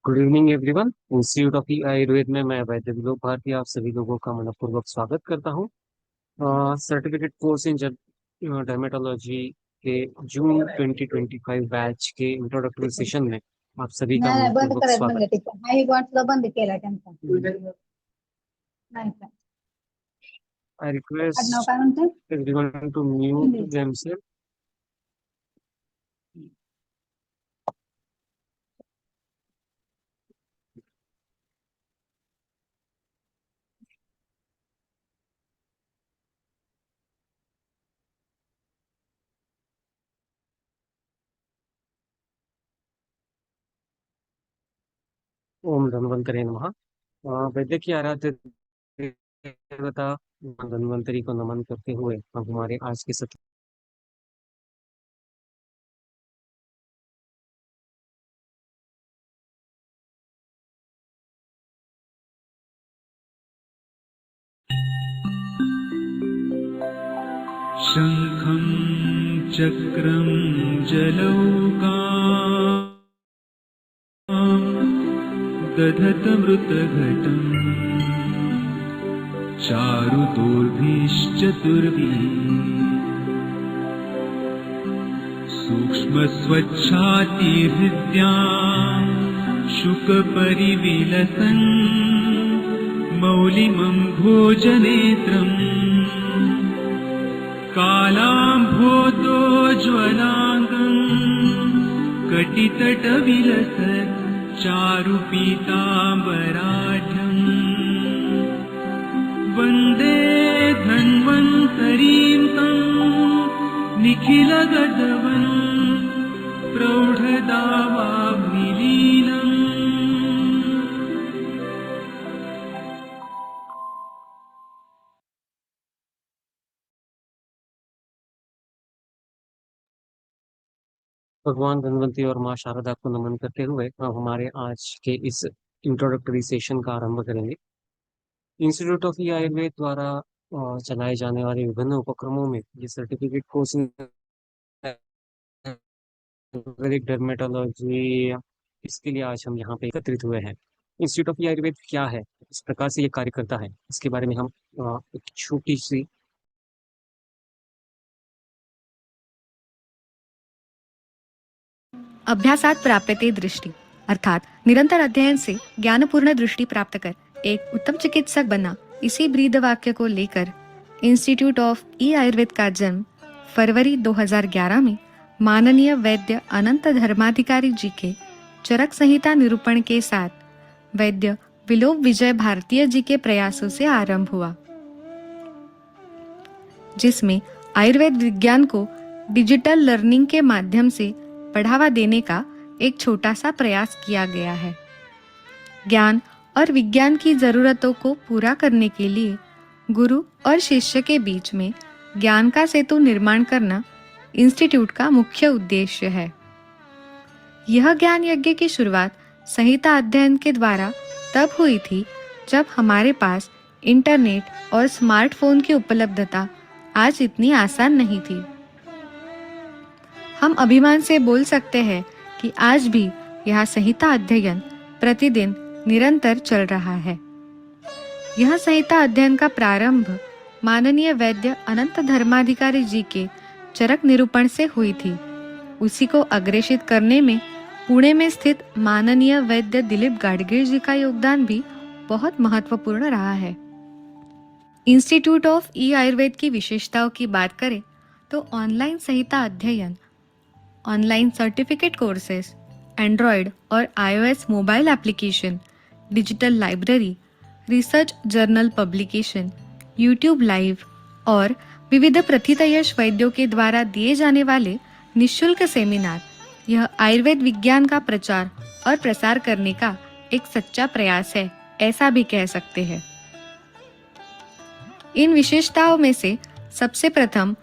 Good evening everyone. Institute of Ayurveda में मैं वैद्य विलोक भारती आप सभी लोगों का मनपूर्वक स्वागत करता हूँ। सर्टिफिकेट कोर्स इन डर्मेटोलॉजी के जून 2025 बैच के इंट्रोडक्टरी सेशन में आप सभी का नाही नाही, बंद मनपूर्वक करायचं स्वागत। म्हणलं टीचर. नाही वाटला बंद केला त्यांचा. नाही का आई आडनाव रिक्वेस्ट काय म्हणते? Everyone to mute Hindi. Themselves. ओम धन्वंतरे नमः। वैद्य की आराध्य देवता धन्वंतरी को नमन करते हुए हम हमारे आज के सत्र शङ्खं चक्रं जलौका दधतमृतघटम् चारुदोर्भिश्चतुर्भिः सूक्ष्मस्वच्छातिहृद्यां शुकपरिविलसन् मौलिमं भोजनेत्रम् कालाम्भोतोज्ज्वलाङ्गं कटितटविलसत् चारुपीताम्बराढ्यम् वन्दे धन्वन्तरीं तं निखिलगतवन् प्रौढदावाग्निलीनम्। भगवान धन्वंतरी और माँ शारदा को नमन करते हुए हम हमारे आज के इस इंट्रोडक्टरी सेशन का आरंभ करेंगे। इंस्टीट्यूट ऑफ आयुर्वेद द्वारा चलाए जाने वाले विभिन्न उपक्रमों में ये सर्टिफिकेट कोर्स आयुर्वेदिक डर्मेटोलॉजी, इसके लिए आज हम यहाँ पे एकत्रित हुए हैं। इंस्टीट्यूट ऑफ आयुर्वेद क्या है, इस प्रकार से ये कार्य करता है, इसके बारे में हम एक छोटी सी अभ्यासात प्राप्यते दृष्टि अर्थात निरंतर अध्ययन से ज्ञानपूर्ण दृष्टि प्राप्त कर एक उत्तम चिकित्सक बना, इसी ब्रीद वाक्य को लेकर इंस्टीट्यूट ऑफ आयुर्वेद का जन्म फरवरी 2011 में माननीय वैद्य अनंत धर्माधिकारी जी के चरक संहिता निरूपण के साथ वैद्य विलोक विजय भारतीय जी के प्रयासों से आरंभ हुआ, जिसमें आयुर्वेद विज्ञान को डिजिटल लर्निंग के माध्यम से बढ़ावा देने का एक छोटा सा प्रयास किया गया है। ज्ञान और विज्ञान की जरूरतों को पूरा करने के लिए गुरु और शिष्य के बीच में ज्ञान का सेतु निर्माण करना इंस्टीट्यूट का मुख्य उद्देश्य है। यह ज्ञान यज्ञ की शुरुआत संहिता अध्ययन के द्वारा तब हुई थी जब हमारे पास इंटरनेट और स्मार्टफोन की उपलब्धता आज इतनी आसान नहीं थी। हम अभिमान से बोल सकते हैं कि आज भी यह संहिता अध्ययन प्रतिदिन निरंतर चल रहा है। यह संहिता अध्ययन का प्रारंभ माननीय वैद्य अनंत धर्माधिकारी जी के चरक निरूपण से हुई थी। उसी को अग्रेषित करने में पुणे में स्थित माननीय वैद्य दिलीप गाडगीळ जी का योगदान भी बहुत महत्वपूर्ण रहा है। इंस्टीट्यूट ऑफ आयुर्वेद की विशेषताओं की बात करें तो ऑनलाइन संहिता अध्ययन, ऑनलाइन सर्टिफिकेट कोर्सेस, एंड्रॉयड और iOS mobile application, digital library, research journal publication, YouTube live और विविध प्रथितयश वैद्यों के द्वारा दिए जाने वाले निःशुल्क सेमिनार, यह आयुर्वेद विज्ञान का प्रचार और प्रसार करने का एक सच्चा प्रयास है, ऐसा भी कह सकते हैं। इन विशेषताओं में से सबसे प्रथम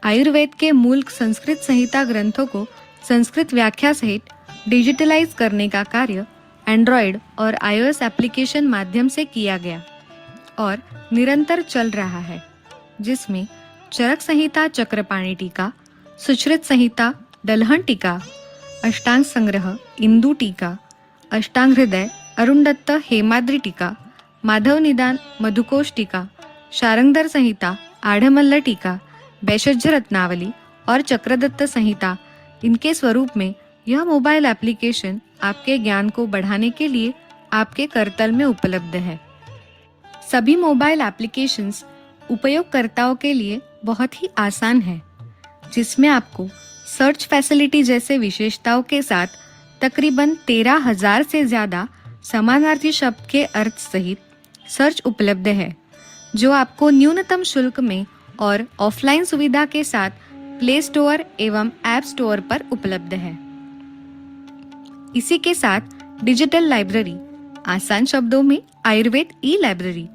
आयुर्वेद के मूल संस्कृत संहिता ग्रंथों को संस्कृत व्याख्या सहित डिजिटलाइज करने का कार्य एंड्रॉयड और iOS एप्लीकेशन माध्यम से किया गया और निरंतर चल रहा है, जिसमें चरक संहिता चक्रपाणी टीका, सुश्रुत संहिता दलहन टीका, अष्टांग संग्रह इंदु टीका, अष्टांग हृदय, अरुण दत्त हेमाद्रि टीका, माधव निदान मधुकोश टीका, शारंगधर संहिता, आढ़मल्ल टीका, वैशज्य रत्नावली और चक्रदत्त संहिता, इनके स्वरूप में यह मोबाइल एप्लीकेशन आपके ज्ञान को बढ़ाने के लिए आपके करतल में उपलब्ध है। सभी मोबाइल एप्लीकेशंस उपयोगकर्ताओं के लिए बहुत ही आसान है, जिसमें आपको सर्च फैसिलिटी जैसे विशेषताओं के साथ तकरीबन 13,000 से ज़्यादा समानार्थी शब्द के अर्थ सहित सर्च उपलब्ध है, जो आपको न्यूनतम शुल्क में और ऑफलाइन सुविधा के साथ प्ले स्टोर एवं ऐप स्टोर पर उपलब्ध है। इसी के साथ डिजिटल लाइब्रेरी, आसान शब्दों में आयुर्वेद ई लाइब्रेरी,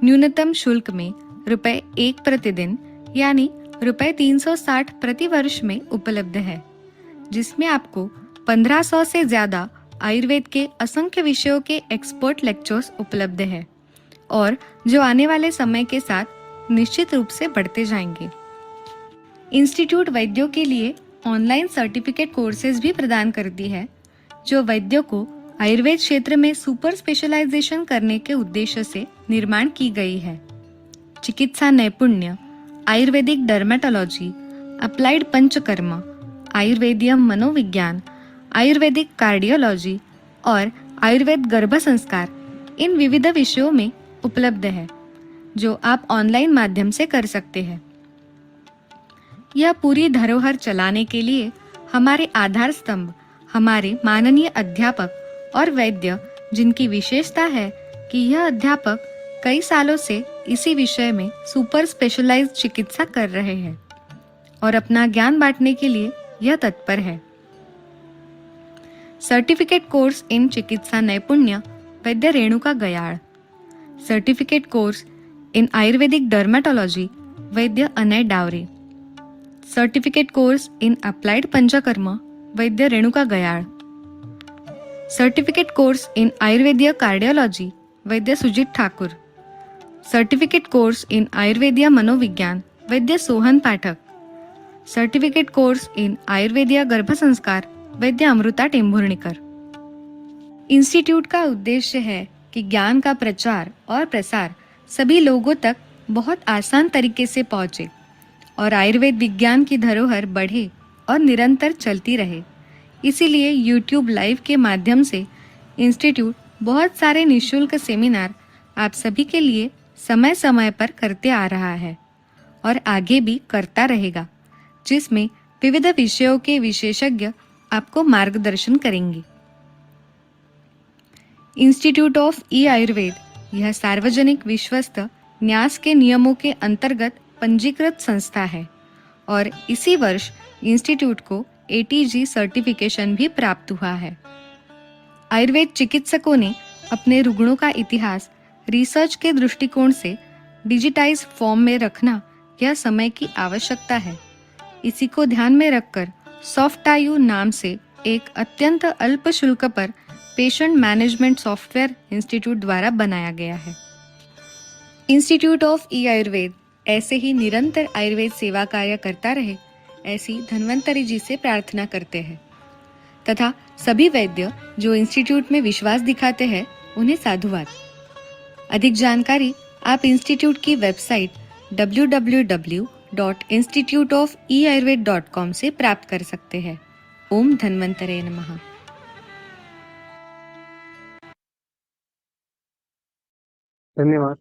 न्यूनतम शुल्क में ₹1 प्रतिदिन यानी ₹360 प्रति वर्ष में उपलब्ध है, जिसमें आपको 1500 से ज़्यादा आयुर्वेद के असंख्य विषयों के एक्सपर्ट लेक्चर्स उपलब्ध है और जो आने वाले समय के साथ निश्चित रूप से बढ़ते जाएंगे। इंस्टीट्यूट वैद्यों के लिए ऑनलाइन सर्टिफिकेट कोर्सेज भी प्रदान करती है, जो वैद्यों को आयुर्वेद क्षेत्र में सुपर स्पेशलाइजेशन करने के उद्देश्य से निर्माण की गई है। चिकित्सा नैपुण्य, आयुर्वेदिक डर्मेटोलॉजी, अप्लाइड पंचकर्म, आयुर्वेदियम मनोविज्ञान, आयुर्वेदिक कार्डियोलॉजी और आयुर्वेद गर्भ संस्कार, इन विविध विषयों में उपलब्ध है, जो आप ऑनलाइन माध्यम से कर सकते हैं। यह पूरी धरोहर चलाने के लिए हमारे आधार स्तंभ, हमारे माननीय अध्यापक और वैद्य, जिनकी विशेषता है कि यह अध्यापक कई सालों से इसी विषय में सुपर स्पेशलाइज्ड चिकित्सा कर रहे हैं और अपना ज्ञान बांटने के लिए यह तत्पर है। सर्टिफिकेट कोर्स इन चिकित्सा नैपुण्य वैद्य Renuka Gayad, certificate course in ayurvedic dermatology वैद्य Anay Daware, certificate course in applied panchakarma वैद्य Renuka Gayad, certificate course in आयुर्वेदीय कार्डियोलॉजी वैद्य Sujit Thakur, certificate course in आयुर्वेदीय मनोविज्ञान वैद्य Sohan Pathak, certificate course in आयुर्वेदीय गर्भ संस्कार वैद्य अमृता टेम्भुर्णीकर। इंस्टीट्यूट का उद्देश्य है कि ज्ञान का प्रचार और प्रसार सभी लोगों तक बहुत आसान तरीके से पहुंचे और आयुर्वेद विज्ञान की धरोहर बढ़े और निरंतर चलती रहे। इसीलिए YouTube लाइव के माध्यम से इंस्टीट्यूट बहुत सारे निःशुल्क सेमिनार आप सभी के लिए समय समय पर करते आ रहा है और आगे भी करता रहेगा, जिसमें विविध विषयों के विशेषज्ञ आपको मार्गदर्शन करेंगे। इंस्टीट्यूट ऑफ ई आयुर्वेद यह सार्वजनिक विश्वस्त न्यास के नियमों के अंतर्गत पंजीकृत संस्था है और इसी वर्ष इंस्टीट्यूट को ATG सर्टिफिकेशन भी प्राप्त हुआ है। आयुर्वेद चिकित्सकों ने अपने रुग्णों का इतिहास रिसर्च के दृष्टिकोण से डिजिटाइज फॉर्म में रखना यह समय की आवश्यकता है। इसी को ध्यान में रखकर सॉफ्टायु नाम से एक अत्यंत अल्प शुल्क पर पेशेंट मैनेजमेंट सॉफ्टवेयर इंस्टीट्यूट द्वारा बनाया गया है। इंस्टीट्यूट ऑफ ई आयुर्वेद ऐसे ही निरंतर आयुर्वेद सेवा कार्य करता रहे, ऐसी धन्वंतरी जी से प्रार्थना करते हैं तथा सभी वैद्य जो इंस्टीट्यूट में विश्वास दिखाते हैं उन्हें साधुवाद। अधिक जानकारी आप इंस्टीट्यूट की वेबसाइट www.instituteofeayurved.com से प्राप्त कर सकते हैं। ओम धन्वंतरे नमः। धन्यवाद।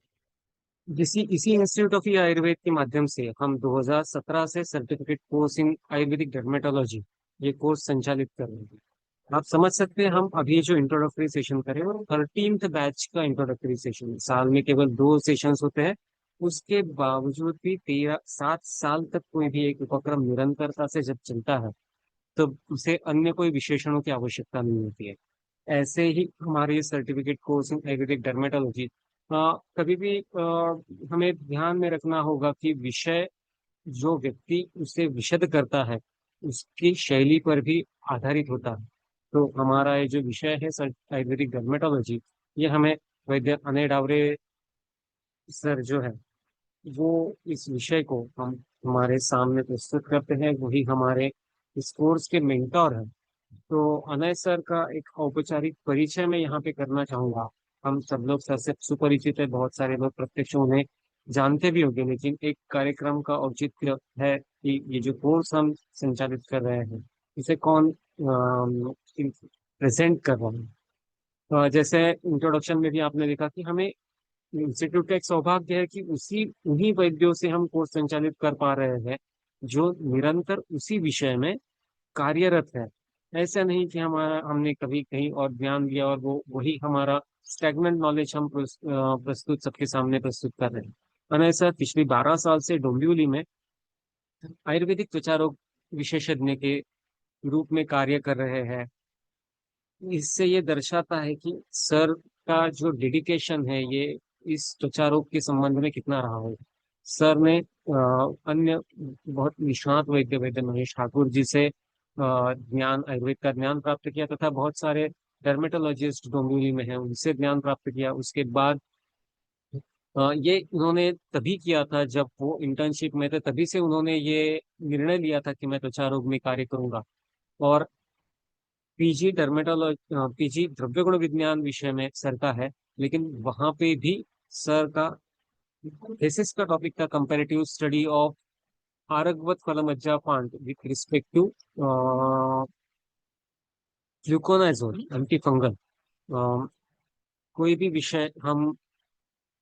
इसी इंस्टीट्यूट ऑफ आयुर्वेद के माध्यम से हम 2017 से certificate course in ayurvedic dermatology ये कोर्स संचालित कर रहे हैं। आप समझ सकते हैं, हम अभी जो इंट्रोडक्टरी सेशन करें वो 13th बैच का इंट्रोडक्टरी सेशन, साल में केवल 2 सेशंस होते हैं, उसके बावजूद भी 7 साल तक कोई भी एक उपक्रम निरंतरता से जब चलता है तो उसे अन्य कोई विशेषणों की आवश्यकता नहीं होती है। ऐसे ही हमारे certificate course in ayurvedic dermatology कभी भी हमें ध्यान में रखना होगा कि विषय जो व्यक्ति उसे विशद करता है उसकी शैली पर भी आधारित होता है। तो हमारा ये जो विषय है आयुर्वेदिक डर्मेटोलॉजी, ये हमें वैद्य अनय डावरे सर जो है वो इस विषय को हम हमारे सामने प्रस्तुत करते हैं। वही हमारे इस कोर्स के मेंटोर हैं तो अनय सर का एक औपचारिक परिचय मैं यहाँ पे करना चाहूंगा। हम सब लोग सर से सुपरिचित है, बहुत सारे लोग प्रत्यक्ष उन्हें जानते भी होंगे, लेकिन एक कार्यक्रम का औचित्य है कि ये जो कोर्स हम संचालित कर रहे हैं इसे कौन प्रेजेंट कर रहा है। जैसे इंट्रोडक्शन में भी आपने देखा कि हमें इंस्टीट्यूट का एक सौभाग्य है कि उसी उन्हीं वैद्यों से हम कोर्स संचालित कर पा रहे हैं जो निरंतर उसी विषय में कार्यरत है। ऐसा नहीं कि हमारा हमने कभी कहीं और ध्यान दिया और वो वही हमारा स्टैग्नेंट नॉलेज हम प्रस्तुत सबके सामने प्रस्तुत कर रहे हैं। और ऐसा पिछली 12 साल से डोंबिवली में आयुर्वेदिक त्वचा रोग विशेषज्ञ के रूप में कार्य कर रहे हैं। इससे ये दर्शाता है कि सर का जो डेडिकेशन है ये इस त्वचा रोग के संबंध में कितना रहा है। सर ने अन्य बहुत निष्णात वैद्य वैद्य महेश ठाकुर जी से ज्ञान आयुर्वेद का ज्ञान प्राप्त किया, तथा बहुत सारे डर्मेटोलॉजिस्ट डोंबिवली में हैं उनसे ज्ञान प्राप्त किया। उसके बाद ये उन्होंने तभी किया था जब वो इंटर्नशिप में थे, तभी से उन्होंने ये निर्णय लिया था कि मैं त्वचा रोग में कार्य करूंगा। और पीजी डर्मेटोलॉजी पीजी द्रव्य गुण विज्ञान विषय में सर का है, लेकिन वहां पे भी सर का थीसिस का टॉपिक था कंपैरेटिव स्टडी ऑफ आरगवत फलमज्जा पांड with respect to fluconazole anti fungal. कोई भी विषय हम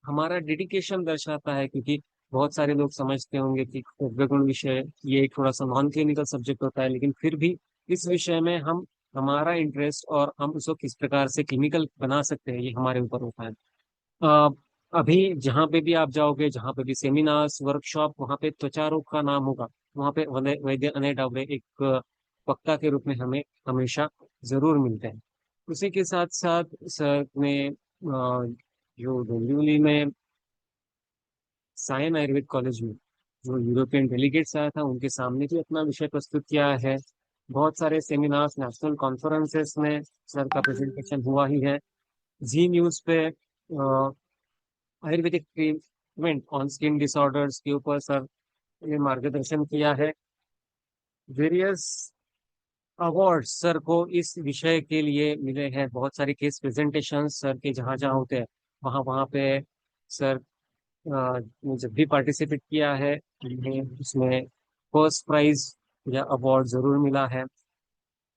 हमारा डेडिकेशन दर्शाता है, क्योंकि बहुत सारे लोग समझते होंगे कि द्रव्य गुण विषय ये एक थोड़ा सा नॉन क्लिनिकल सब्जेक्ट होता है, लेकिन फिर भी इस विषय में हम हमारा इंटरेस्ट और हम उसको किस प्रकार से क्लिनिकल बना सकते हैं ये हमारे ऊपर होता है। अ, अभी जहाँ पे भी आप जाओगे, जहाँ पे भी सेमिनार्स वर्कशॉप, वहाँ पे त्वचा रोग का नाम होगा, वहाँ पे वैद्य अनय डावरे एक वक्ता के रूप में हमें हमेशा जरूर मिलते हैं। उसी के साथ साथ सर ने जो डोंबिवली में सायन आयुर्वेद कॉलेज में जो यूरोपियन डेलीगेट्स आया था उनके सामने भी अपना विषय प्रस्तुत किया है। बहुत सारे सेमिनार्स नेशनल कॉन्फ्रेंसेस में सर का प्रेजेंटेशन हुआ ही है। जी न्यूज पे Ayurvedic treatment on skin disorders के ऊपर सर ने मार्गदर्शन किया है। वेरियस अवार्ड सर को इस विषय के लिए मिले हैं। बहुत सारे केस प्रेजेंटेशन सर के जहाँ जहाँ होते हैं वहाँ वहाँ पे सर ने जब भी पार्टिसिपेट किया है उन्हें उसमें फर्स्ट प्राइज या अवार्ड जरूर मिला है।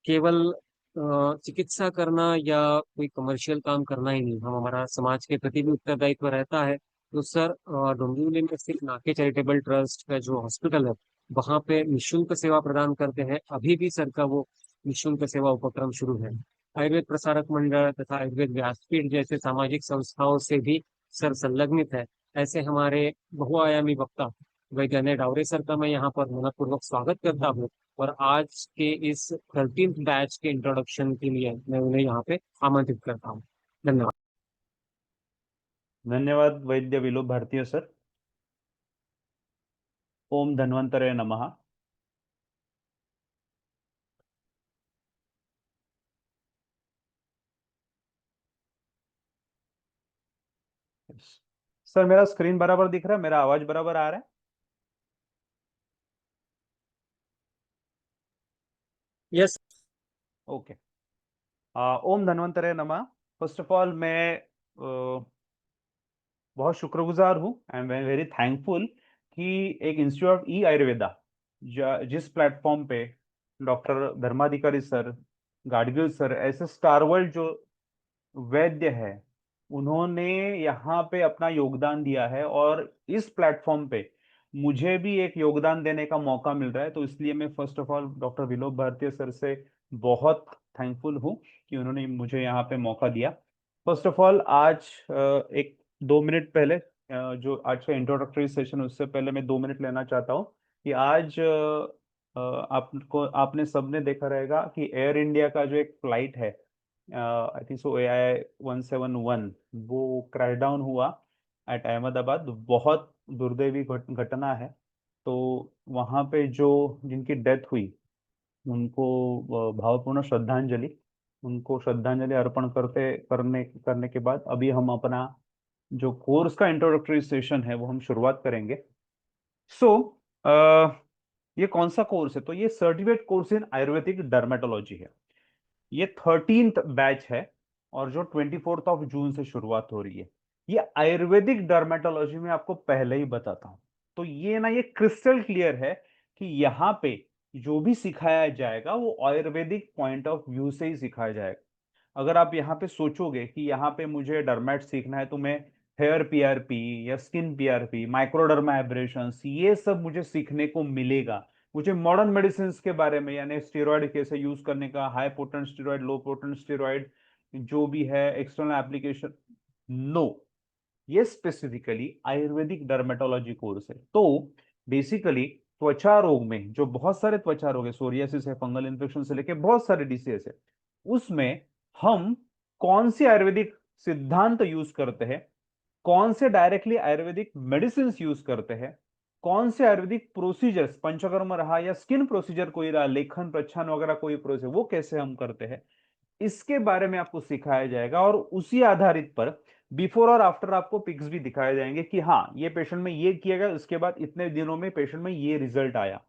केवल चिकित्सा करना या कोई कमर्शियल काम करना ही नहीं, हम हमारा समाज के प्रति भी उत्तरदायित्व रहता है। तो सर डोंबिवली में स्थित नाके चैरिटेबल ट्रस्ट का जो हॉस्पिटल है वहाँ पे निःशुल्क सेवा प्रदान करते हैं। अभी भी सर का वो निःशुल्क सेवा उपक्रम शुरू है। आयुर्वेद प्रसारक मंडल तथा आयुर्वेद व्यासपीठ जैसे सामाजिक संस्थाओं से भी सर संलग्नित है। ऐसे हमारे बहुआयामी वक्ता वैद्य अनय डावरे सर का मैं यहाँ पर मनपूर्वक स्वागत करता हूँ। और आज के इस 13th बैच के इंट्रोडक्शन के लिए मैं उन्हें यहाँ पे आमंत्रित करता हूँ। धन्यवाद। धन्यवाद वैद्य विलोक भारतीय सर। ओम धन्वंतरे नमः। सर मेरा स्क्रीन बराबर दिख रहा है, मेरा आवाज बराबर आ रहा है? यस। ओके। ओम धन्वंतरे नमः। फर्स्ट ऑफ ऑल मैं बहुत शुक्रगुजार हूँ, आई एम वेरी थैंकफुल कि एक इंस्टीट्यूट ऑफ ई आयुर्वेदा जिस प्लेटफॉर्म पे doctor Dharmadhikari sir, Gadgil sir ऐसे स्टार वर्ल्ड जो वैद्य है उन्होंने यहाँ पे अपना योगदान दिया है, और इस प्लेटफॉर्म पे मुझे भी एक योगदान देने का मौका मिल रहा है। तो इसलिए मैं फर्स्ट ऑफ ऑल डॉक्टर विलोक भारतीय सर से बहुत थैंकफुल हूँ कि उन्होंने मुझे यहाँ पे मौका दिया। फर्स्ट ऑफ ऑल आज एक 2 मिनट पहले जो आज का इंट्रोडक्टरी सेशन, उससे पहले मैं 2 मिनट लेना चाहता हूँ कि आज आपको आपने सबने देखा रहेगा कि एयर इंडिया का जो एक फ्लाइट है, आई थिंक सो AI-171, वो क्रैश डाउन हुआ एट अहमदाबाद। बहुत दुर्दैवी घटना है। तो वहाँ पे जो जिनकी डेथ हुई उनको भावपूर्ण श्रद्धांजलि, उनको श्रद्धांजलि अर्पण करने के बाद अभी हम अपना जो कोर्स का इंट्रोडक्टरी सेशन है वो हम शुरुआत करेंगे। सो ये कौन सा कोर्स है? तो ये certificate course in ayurvedic dermatology है। ये 13th बैच है और जो 24 जून से शुरुआत हो रही है। ये आयुर्वेदिक डर्मेटोलॉजी में आपको पहले ही बताता हूं, तो ये ना ये क्रिस्टल क्लियर है कि यहाँ पे जो भी सिखाया जाएगा वो आयुर्वेदिक पॉइंट ऑफ व्यू से ही सिखाया जाएगा। अगर आप यहाँ पे सोचोगे कि यहाँ पे मुझे डर्मेट सीखना है तो मैं हेयर पीआरपी या स्किन पीआरपी, माइक्रोडर्मा एब्रेशंस, ये सब मुझे सीखने को मिलेगा। मुझे मॉडर्न मेडिसिन के बारे में, यानी स्टेरॉइड कैसे यूज करने का, हाई पोटेंट स्टेरॉइड, लो पोटेंट स्टेरॉइड, जो भी है एक्सटर्नल एप्लीकेशन, नो, ये स्पेसिफिकली आयुर्वेदिक डर्मेटोलॉजी कोर्स है। तो बेसिकली त्वचा रोग में जो बहुत सारे त्वचा रोग है, सोरियासिस है, फंगल इन्फेक्शन से लेके बहुत सारे डिसीज है, उसमें हम कौन सी आयुर्वेदिक सिद्धांत यूज करते हैं, कौन से डायरेक्टली आयुर्वेदिक मेडिसिन यूज करते हैं, कौन से आयुर्वेदिक प्रोसीजर्स, पंचकर्म रहा या स्किन प्रोसीजर कोई रहा, लेखन प्रच्छन वगैरह कोई प्रोसीजर, वो कैसे हम करते हैं, इसके बारे में आपको सिखाया जाएगा। और उसी आधारित पर बिफोर और आफ्टर आपको पिक्स भी दिखाए जाएंगे कि हाँ ये पेशेंट में ये किया गया, उसके बाद इतने दिनों में पेशेंट में ये रिजल्ट आया।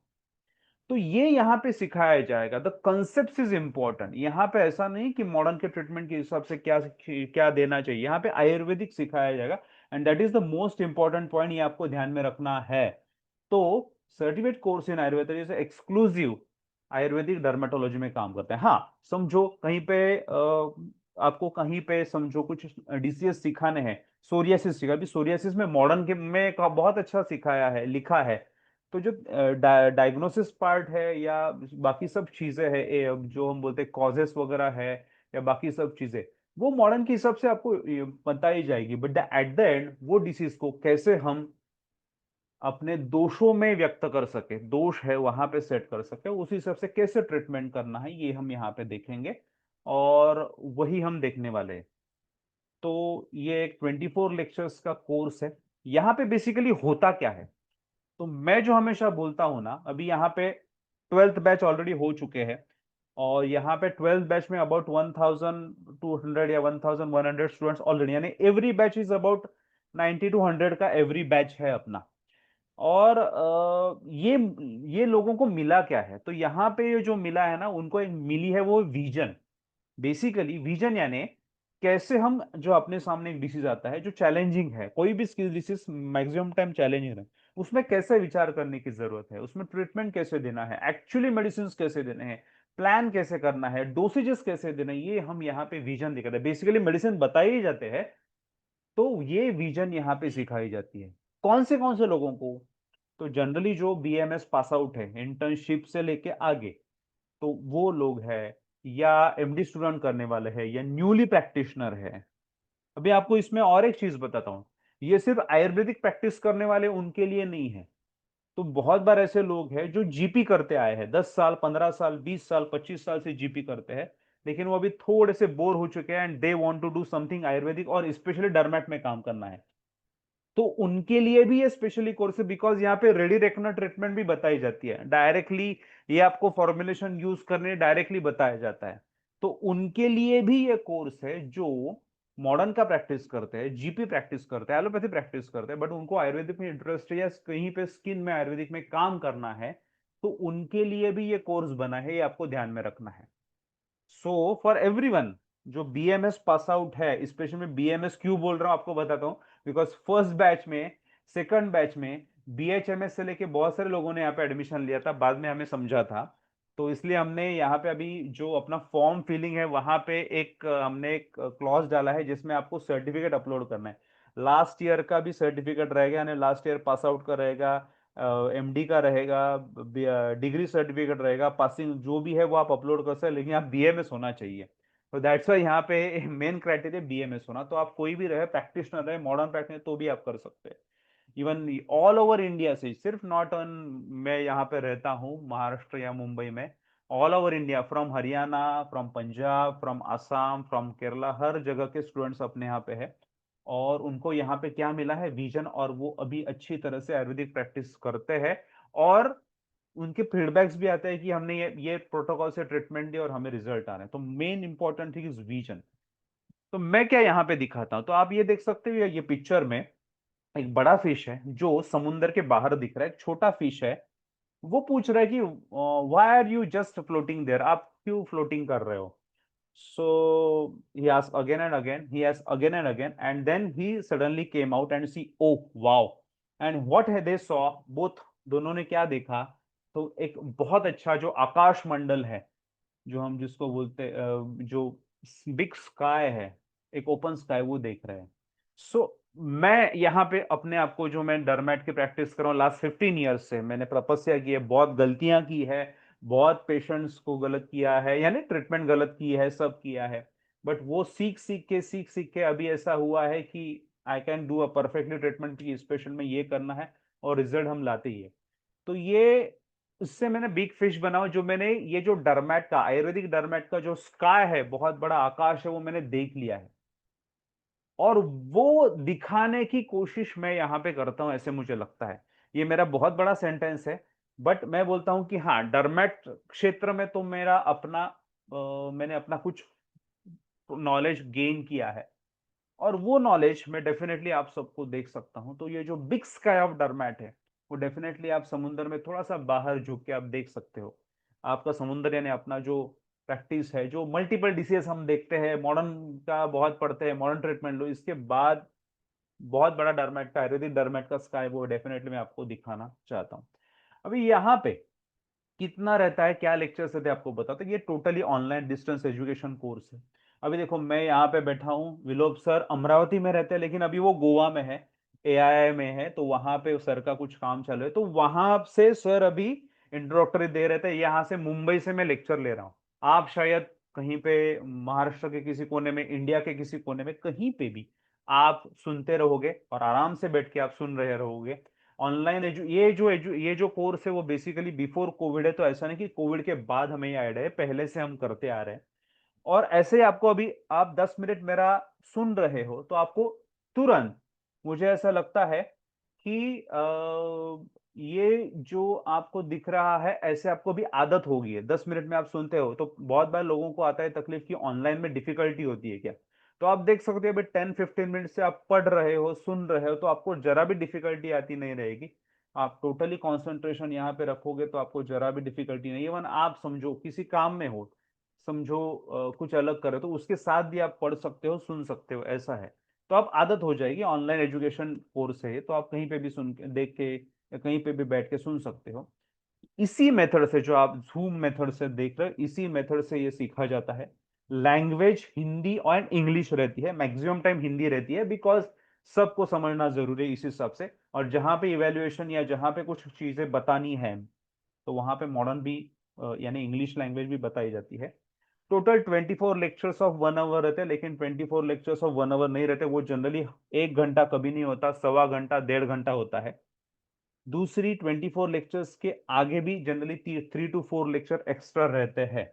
तो ये यहाँ पे सिखाया जाएगा। The concept is important. यहाँ पे ऐसा नहीं कि मॉडर्न के ट्रीटमेंट के हिसाब से क्या क्या देना चाहिए, यहाँ पे आयुर्वेदिक सिखाया जाएगा। And that is the most important point, ये आपको ध्यान में रखना है। तो सर्टिफिकेट कोर्स इन आयुर्वेद जैसे एक्सक्लूसिव आयुर्वेदिक डर्मेटोलॉजी में काम करते हैं। हाँ, समझो कहीं पे आपको कहीं पे समझो कुछ डीसीएस सिखाने हैं, सोरियासिस सिखा, अभी सोरियासिस में मॉडर्न के में बहुत अच्छा सिखाया है, लिखा है। तो जो डायग्नोसिस पार्ट है या बाकी सब चीजें है, जो हम बोलते हैं कॉजेस वगैरह है या बाकी सब चीजें, वो मॉडर्न के हिसाब से आपको बताई जाएगी। बट एट द एंड वो डिसीज को कैसे हम अपने दोषों में व्यक्त कर सके, दोष है वहां पे सेट कर सके, उसी हिसाब से कैसे ट्रीटमेंट करना है, ये हम यहाँ पे देखेंगे और वही हम देखने वाले हैं। तो ये एक 24 लेक्चर्स का कोर्स है। यहाँ पे बेसिकली होता क्या है, तो मैं जो हमेशा बोलता हूं ना, अभी यहाँ पे 12th बैच ऑलरेडी हो चुके हैं और यहाँ पे 12th बैच में अबाउट 1200 या 1100 स्टूडेंट्स ऑलरेडी, यानी every batch is about 90 to 100 का एवरी बैच है अपना। और ये लोगों को मिला क्या है, तो यहाँ पे ये जो मिला है ना, उनको एक मिली है वो विजन। बेसिकली विजन यानी कैसे हम, जो अपने सामने एक डिसीज आता है जो चैलेंजिंग है, कोई भी skill disease maximum time challenging है, उसमें कैसे विचार करने की जरूरत है, उसमें ट्रीटमेंट कैसे देना है, एक्चुअली मेडिसिन कैसे देने हैं, प्लान कैसे करना है, डोसेजेस कैसे देना है, ये हम यहाँ पे विजन दिखाते हैं। बेसिकली मेडिसिन बताए ही जाते हैं, तो ये विजन यहाँ पे सिखाई जाती है। कौन से लोगों को, तो जनरली जो बीएमएस पास आउट है इंटर्नशिप से लेके आगे, तो वो लोग हैं, या एमडी स्टूडेंट करने वाले हैं, या न्यूली प्रैक्टिशनर है। अभी आपको इसमें और एक चीज बताता हूं, ये सिर्फ आयुर्वेदिक प्रैक्टिस करने वाले उनके लिए नहीं है। तो बहुत बार ऐसे लोग हैं जो जीपी करते आए हैं, 10 साल, 15 साल, 20 साल, 25 साल से जीपी करते हैं, लेकिन वो अभी थोड़े से बोर हो चुके हैं and they want to do something ayurvedic और स्पेशली डर्मेट में काम करना है। तो उनके लिए भी ये स्पेशली कोर्स है, बिकॉज यहाँ पे रेडी रेकनर ट्रीटमेंट भी बताई जाती है डायरेक्टली, ये आपको फॉर्मुलेशन यूज करने डायरेक्टली बताया जाता है। तो उनके लिए भी ये कोर्स है जो मॉडर्न का प्रैक्टिस करते हैं, जीपी प्रैक्टिस करते हैं, एलोपैथी प्रैक्टिस करते हैं, बट उनको आयुर्वेदिक में इंटरेस्ट है या कहीं पे स्किन में आयुर्वेदिक में काम करना है, तो उनके लिए भी ये कोर्स बना है, ये आपको ध्यान में रखना है। सो फॉर एवरीवन जो बीएमएस पास आउट है, स्पेशली मैं बीएमएस क्यों बोल रहा हूं आपको बताता हूं, बिकॉज फर्स्ट बैच में, सेकंड बैच में बीएचएमएस से लेके बहुत सारे लोगों ने यहाँ पे एडमिशन लिया था, बाद में हमें समझा था, तो इसलिए हमने यहाँ पे अभी जो अपना फॉर्म फिलिंग है वहां पे हमने एक क्लॉज डाला है जिसमें आपको सर्टिफिकेट अपलोड करना है। लास्ट ईयर का भी सर्टिफिकेट रहेगा, यानी लास्ट ईयर पास आउट का रहेगा, एमडी का रहेगा, डिग्री सर्टिफिकेट रहेगा, पासिंग जो भी है वो आप अपलोड कर सकते हैं, लेकिन आप बीएमएस होना चाहिए। तो दैट्स वाई यहाँ पे मेन क्राइटेरिया बीएमएस होना। तो आप कोई भी रहे, प्रैक्टिशनर रहे, मॉडर्न प्रैक्टिस, तो भी आप कर सकते हैं। इवन ऑल ओवर इंडिया से, सिर्फ नॉट ऑन, मैं यहाँ पे रहता हूँ महाराष्ट्र या मुंबई में, all over India, from Haryana, from Punjab, from Assam, from Kerala, हर जगह के स्टूडेंट्स अपने यहाँ पे है। और उनको यहाँ पे क्या मिला है, विजन, और वो अभी अच्छी तरह से आयुर्वेदिक प्रैक्टिस करते हैं और उनके फीडबैक्स भी आते हैं कि हमने ये प्रोटोकॉल से ट्रीटमेंट दी और हमें रिजल्ट आ रहे हैं। तो main important thing is vision. तो मैं क्या यहाँ पे दिखाता हूँ, तो आप ये देख सकते हो, ये पिक्चर में एक बड़ा फिश है जो समुंदर के बाहर दिख रहा है, एक छोटा फिश है, वो पूछ रहा है कि why are you just floating there, आप क्यों फ्लोटिंग कर रहे हो। So he asked again and again, he asked again and again, and then he suddenly came out and see, oh wow. And what they saw, both दोनों ने क्या देखा, तो एक बहुत अच्छा जो आकाश मंडल है, जो हम जिसको बोलते जो बिग स्काई है, एक ओपन स्काई, वो देख रहे हैं. सो मैं यहाँ पे अपने आप को, जो मैं डरमैट की प्रैक्टिस कर रहा हूँ लास्ट 15 ईयर्स से, मैंने तपस्या की है, बहुत गलतियां की है, बहुत पेशेंट्स को गलत किया है, यानी ट्रीटमेंट गलत की है, सब किया है, बट वो सीख सीख के अभी ऐसा हुआ है कि I can do a perfectly treatment की इस पेशेंट में ये करना है, और रिजल्ट हम लाते ही है. तो ये उससे मैंने बिग फिश बनाओ, जो मैंने ये जो डरमैट का, आयुर्वेदिक डरमैट का जो स्काई है, बहुत बड़ा आकाश है, वो मैंने देख लिया है, और वो दिखाने की कोशिश मैं यहाँ पे करता हूं, ऐसे मुझे लगता है. ये मेरा बहुत बड़ा सेंटेंस है, बट मैं बोलता हूं कि हाँ, डरमैट क्षेत्र में तो मेरा अपना मैंने अपना कुछ नॉलेज गेन किया है, और वो नॉलेज मैं डेफिनेटली आप सबको देख सकता हूं. तो ये जो बिग स्काई ऑफ डरमैट है, वो डेफिनेटली आप समुद्र में थोड़ा सा बाहर झुक के आप देख सकते हो. आपका समुद्र यानी अपना जो प्रैक्टिस है, जो मल्टीपल डिसीज हम देखते हैं, मॉडर्न का बहुत पढ़ते हैं, मॉडर्न ट्रीटमेंट लो, इसके बाद बहुत बड़ा डरमैट का, आयुर्वेदिक डरमैट का स्काई, वो डेफिनेटली मैं आपको दिखाना चाहता हूँ. अभी यहाँ पे कितना रहता है, क्या लेक्चर्स रहते हैं, आपको बताते हैं. ये totally online distance education course है. अभी देखो, मैं यहाँ पे बैठा हूँ, विलोप सर अमरावती में रहते हैं, लेकिन अभी वो गोवा में है, एआईआई में है, तो वहां पे सर का कुछ काम चालू है, तो वहां से सर अभी इंट्रोडक्टरी दे रहे थे. यहाँ से मुंबई से मैं लेक्चर ले रहा हूँ. आप शायद कहीं पे महाराष्ट्र के किसी कोने में, इंडिया के किसी कोने में, कहीं पे भी आप सुनते रहोगे, और आराम से बैठ के आप सुन रहे रहोगे. ऑनलाइन ये जो कोर्स है, वो बेसिकली बिफोर कोविड है, तो ऐसा नहीं कि कोविड के बाद हमें ये ऐड है, पहले से हम करते आ रहे हैं. और ऐसे ही आपको, अभी आप 10 मिनट मेरा सुन रहे हो, तो आपको तुरंत, मुझे ऐसा लगता है कि ये जो आपको दिख रहा है, ऐसे आपको भी आदत हो गई है. 10 मिनट में आप सुनते हो, तो बहुत बार लोगों को आता है तकलीफ की ऑनलाइन में डिफिकल्टी होती है क्या. तो आप देख सकते हो, अभी 10-15 मिनट से आप पढ़ रहे हो, सुन रहे हो, तो आपको जरा भी डिफिकल्टी आती नहीं रहेगी. आप टोटली कॉन्सेंट्रेशन यहाँ पे रखोगे, तो आपको जरा भी डिफिकल्टी नहीं. इवन आप समझो किसी काम में हो, समझो कुछ अलग करे, तो उसके साथ भी आप पढ़ सकते हो, सुन सकते हो, ऐसा है. तो आप आदत हो जाएगी. ऑनलाइन एजुकेशन कोर्स है, तो आप कहीं पे भी सुन के, देख के, या कहीं पे भी बैठ के सुन सकते हो. इसी मेथड से, जो आप जूम मेथड से देख रहे हो, इसी मेथड से ये सीखा जाता है. लैंग्वेज हिंदी और इंग्लिश रहती है, मैक्सिमम टाइम हिंदी रहती है, बिकॉज सबको समझना जरूरी है इस हिसाब से. और जहां पे इवेल्युएशन या जहां पे कुछ चीजें बतानी है, तो वहां पे मॉडर्न भी यानी इंग्लिश लैंग्वेज भी बताई जाती है. टोटल 24 लेक्चर्स ऑफ 1 आवर रहते हैं, लेकिन 24 लेक्चर्स ऑफ 1 आवर नहीं रहते. वो जनरली 1 घंटा कभी नहीं होता, सवा घंटा, 1.5 घंटा होता है. दूसरी 24 लेक्चर्स के आगे भी जनरली 3 to 4 लेक्चर एक्स्ट्रा रहते हैं.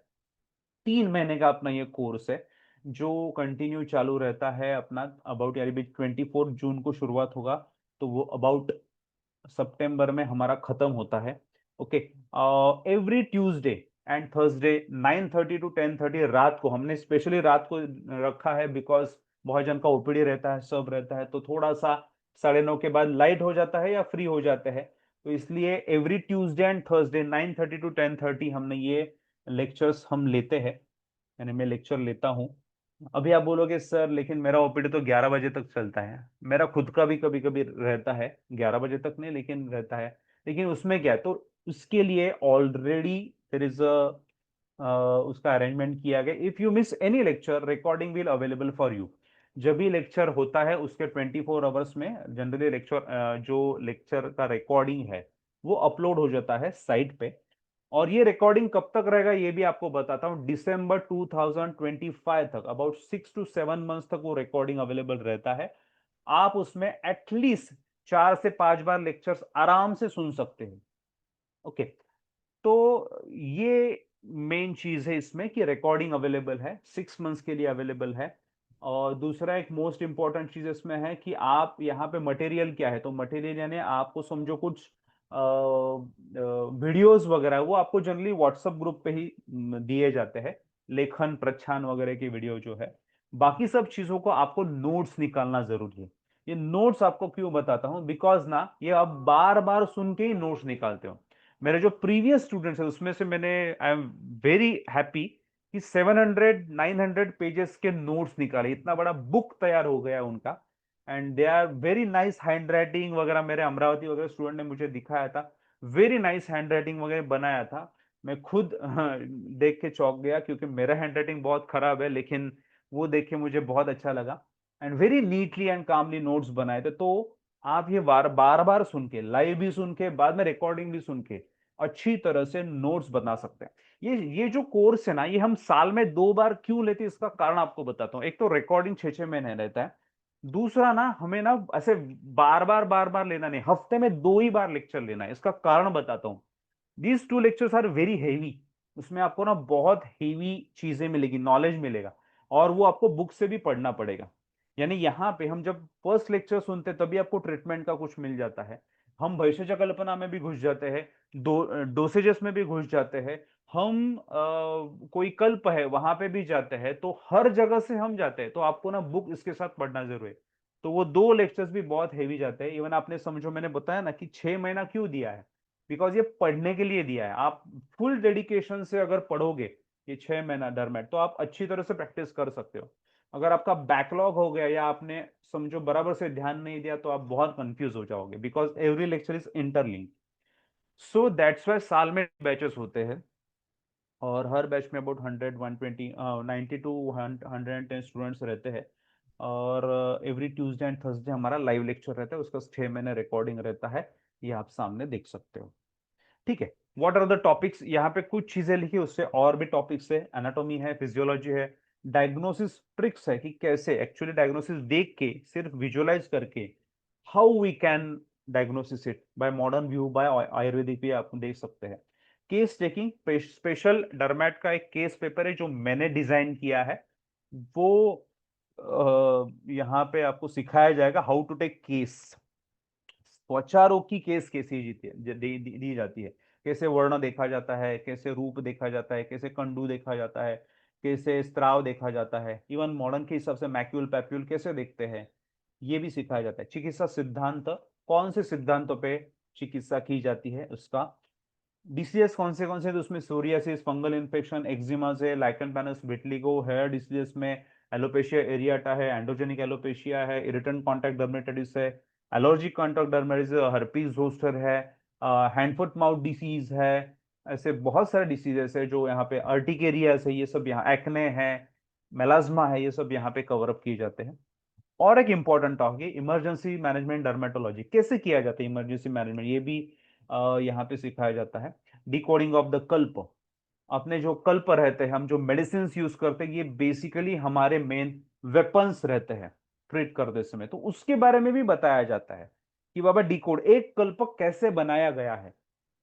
3 महीने का अपना ये कोर्स है, जो कंटिन्यू चालू रहता है अपना. अबाउट यानी 24 जून को शुरुआत होगा, तो वो अबाउट सितंबर में हमारा खत्म होता है. Okay. Every Tuesday and Thursday 9:30 to 10:30 रात को, हमने स्पेशली रात को रखा है, बिकॉज बहुत जन का ओपीडी रहता है, सब रहता है, तो थोड़ा सा 9:30 के बाद लाइट हो जाता है या फ्री हो जाते हैं. तो इसलिए every Tuesday and Thursday 9:30 to 10:30 हमने ये लेक्चर्स हम लेते हैं, यानी मैं लेक्चर लेता हूँ. अभी आप बोलोगे सर, लेकिन मेरा ओपीडी तो 11 बजे तक चलता है. मेरा खुद का भी कभी कभी रहता है, 11 बजे तक नहीं, लेकिन रहता है. लेकिन उसमें क्या है, तो उसके लिए ऑलरेडी देयर इज उसका अरेंजमेंट किया गया. If you miss any lecture, recording will available for you. जब भी लेक्चर होता है, उसके 24 आवर्स में जनरली लेक्चर, जो लेक्चर का रिकॉर्डिंग है, वो अपलोड हो जाता है साइट पे. और ये रिकॉर्डिंग कब तक रहेगा, ये भी आपको बताता हूँ. दिसंबर 2025 तक, अबाउट 6 to 7 मंथ्स तक वो रिकॉर्डिंग अवेलेबल रहता है. आप उसमें एटलीस्ट 4 से 5 बार लेक्चर्स आराम से सुन सकते हैं. ओके. तो ये मेन चीज है इसमें, कि रिकॉर्डिंग अवेलेबल है, 6 मंथ्स के लिए अवेलेबल है. और दूसरा एक मोस्ट इंपॉर्टेंट चीज इसमें है कि आप यहाँ पे मटेरियल क्या है, तो मटेरियल यानी आपको समझो कुछ वीडियोस वगैरह, वो आपको जनरली व्हाट्सएप ग्रुप पे ही दिए जाते हैं, लेखन प्रच्छान वगैरह की वीडियो जो है. बाकी सब चीजों को आपको नोट्स निकालना जरूरी है. ये नोट्स आपको क्यों बताता हूं, बिकॉज ना, ये आप बार बार सुन के ही नोट्स निकालते हो. मेरे जो प्रीवियस स्टूडेंट्स है, उसमें से मैंने, आई एम वेरी हैप्पी कि 700-900 पेजेस के नोट्स निकाले, इतना बड़ा बुक तैयार हो गया उनका। And they are very nice handwriting वगैरह, मेरे अमरावती वगैरह स्टूडेंट ने मुझे दिखाया था, वेरी नाइस हैंड राइटिंग वगैरह बनाया था। मैं खुद देख के चौंक गया, क्योंकि मेरा हैंड राइटिंग बहुत खराब है, लेकिन वो देख के मुझे बहुत अच्छा लगा। And very neatly and calmly notes बनाए थे। तो आप ये बार बार सुन के, लाइव भी सुन के, बाद में रिकॉर्डिंग भी सुन के अच्छी तरह से नोट्स बना सकते हैं। ये जो कोर्स है ना, ये हम साल में 2 बार क्यों लेते हैं, इसका कारण आपको बताता हूँ। एक तो रिकॉर्डिंग 6-6 महीने रहता है, दूसरा ना हमें ना ऐसे बार बार लेना नहीं, हफ्ते में 2 ही बार लेक्चर लेना है। इसका कारण बताता हूँ। These 2 lectures are very heavy, उसमें आपको ना बहुत हेवी चीजें मिलेगी, नॉलेज मिलेगा, और वो आपको बुक से भी पढ़ना पड़ेगा। यानी यहाँ पे हम जब फर्स्ट लेक्चर सुनते तभी आपको ट्रीटमेंट का कुछ मिल जाता है, हम भविष्य कल्पना में भी घुस जाते हैं, डोसेजेस में भी घुस जाते हैं, हम कोई कल्प है वहां पे भी जाते हैं, तो हर जगह से हम जाते हैं। तो आपको ना बुक इसके साथ पढ़ना जरूरी है। तो वो 2 लेक्चर्स भी बहुत हेवी जाते हैं। इवन आपने समझो, मैंने बताया ना कि 6 महीना क्यों दिया है, बिकॉज ये पढ़ने के लिए दिया है। आप फुल डेडिकेशन से अगर पढ़ोगे ये 6 महीना डरमेट, तो आप अच्छी तरह से प्रैक्टिस कर सकते हो। अगर आपका बैकलॉग हो गया या आपने समझो बराबर से ध्यान नहीं दिया, तो आप बहुत कंफ्यूज हो जाओगे, because every lecture is interlink. So that's why साल में बैचेस होते हैं, और हर बैच में अबाउट 100-120 90-110 स्टूडेंट्स रहते हैं। और एवरी ट्यूसडे एंड थर्सडे हमारा लाइव लेक्चर रहता है, उसका 6 महीने रिकॉर्डिंग रहता है, ये आप सामने देख सकते हो। ठीक है, व्हाट आर द टॉपिक्स, यहाँ पे कुछ चीजें लिखी, उससे और भी टॉपिक्स है, एनाटॉमी है, फिजियोलॉजी है, डायग्नोसिस ट्रिक्स है कि कैसे एक्चुअली डायग्नोसिस देख के, सिर्फ विजुअलाइज करके, how we can diagnosis it by modern view, by ayurvedic भी आप देख सकते हैं। केस टेकिंग, स्पेशल डरमैट का एक केस पेपर है जो मैंने डिजाइन किया है, वो यहाँ पे आपको सिखाया जाएगा हाउ टू टेक केस। त्वचा रोग की केस कैसे दी जाती है, कैसे वर्ण देखा जाता है, कैसे रूप देखा जाता है, कैसे कंडू देखा जाता है, कैसे स्त्राव देखा जाता है, इवन मॉडर्न के हिसाब से मैक्यूल पैप्यूल कैसे देखते हैं, ये भी सिखाया जाता है। चिकित्सा सिद्धांत, कौन से सिद्धांतों पे चिकित्सा की जाती है उसका। डिसीजेस कौन से, तो उसमें सोरियासिस, फंगल इन्फेक्शन, एक्जिमा से, lichen planus, vitiligo, hair diseases में एलोपेशिया एरियाटा है, एंड्रोजेनिक एलोपेशिया है, इरिटेंट कॉन्टैक्ट डर्मेटाइटिस है, allergic contact dermatitis, herpes zoster है, हैंड फुट माउथ डिसीज है। ऐसे बहुत सारे डिसीजेस है जो यहाँ पे, अर्टिकेरियास है, ये सब यहाँ, एक्ने है, मेलाज्मा है, ये सब यहाँ पे कवर अप किए जाते हैं। और एक इंपॉर्टेंट टॉपिक है इमरजेंसी मैनेजमेंट डर्मेटोलॉजी, कैसे किया जाता है इमरजेंसी मैनेजमेंट, ये भी यहाँ पे सिखाया जाता है। डिकोडिंग ऑफ द कल्प, अपने जो कल्प रहते हैं, हम जो मेडिसिन यूज करते हैं, ये बेसिकली हमारे मेन वेपन्स रहते हैं ट्रीट करते समय, तो उसके बारे में भी बताया जाता है कि बाबा डिकोड, एक कल्प कैसे बनाया गया है,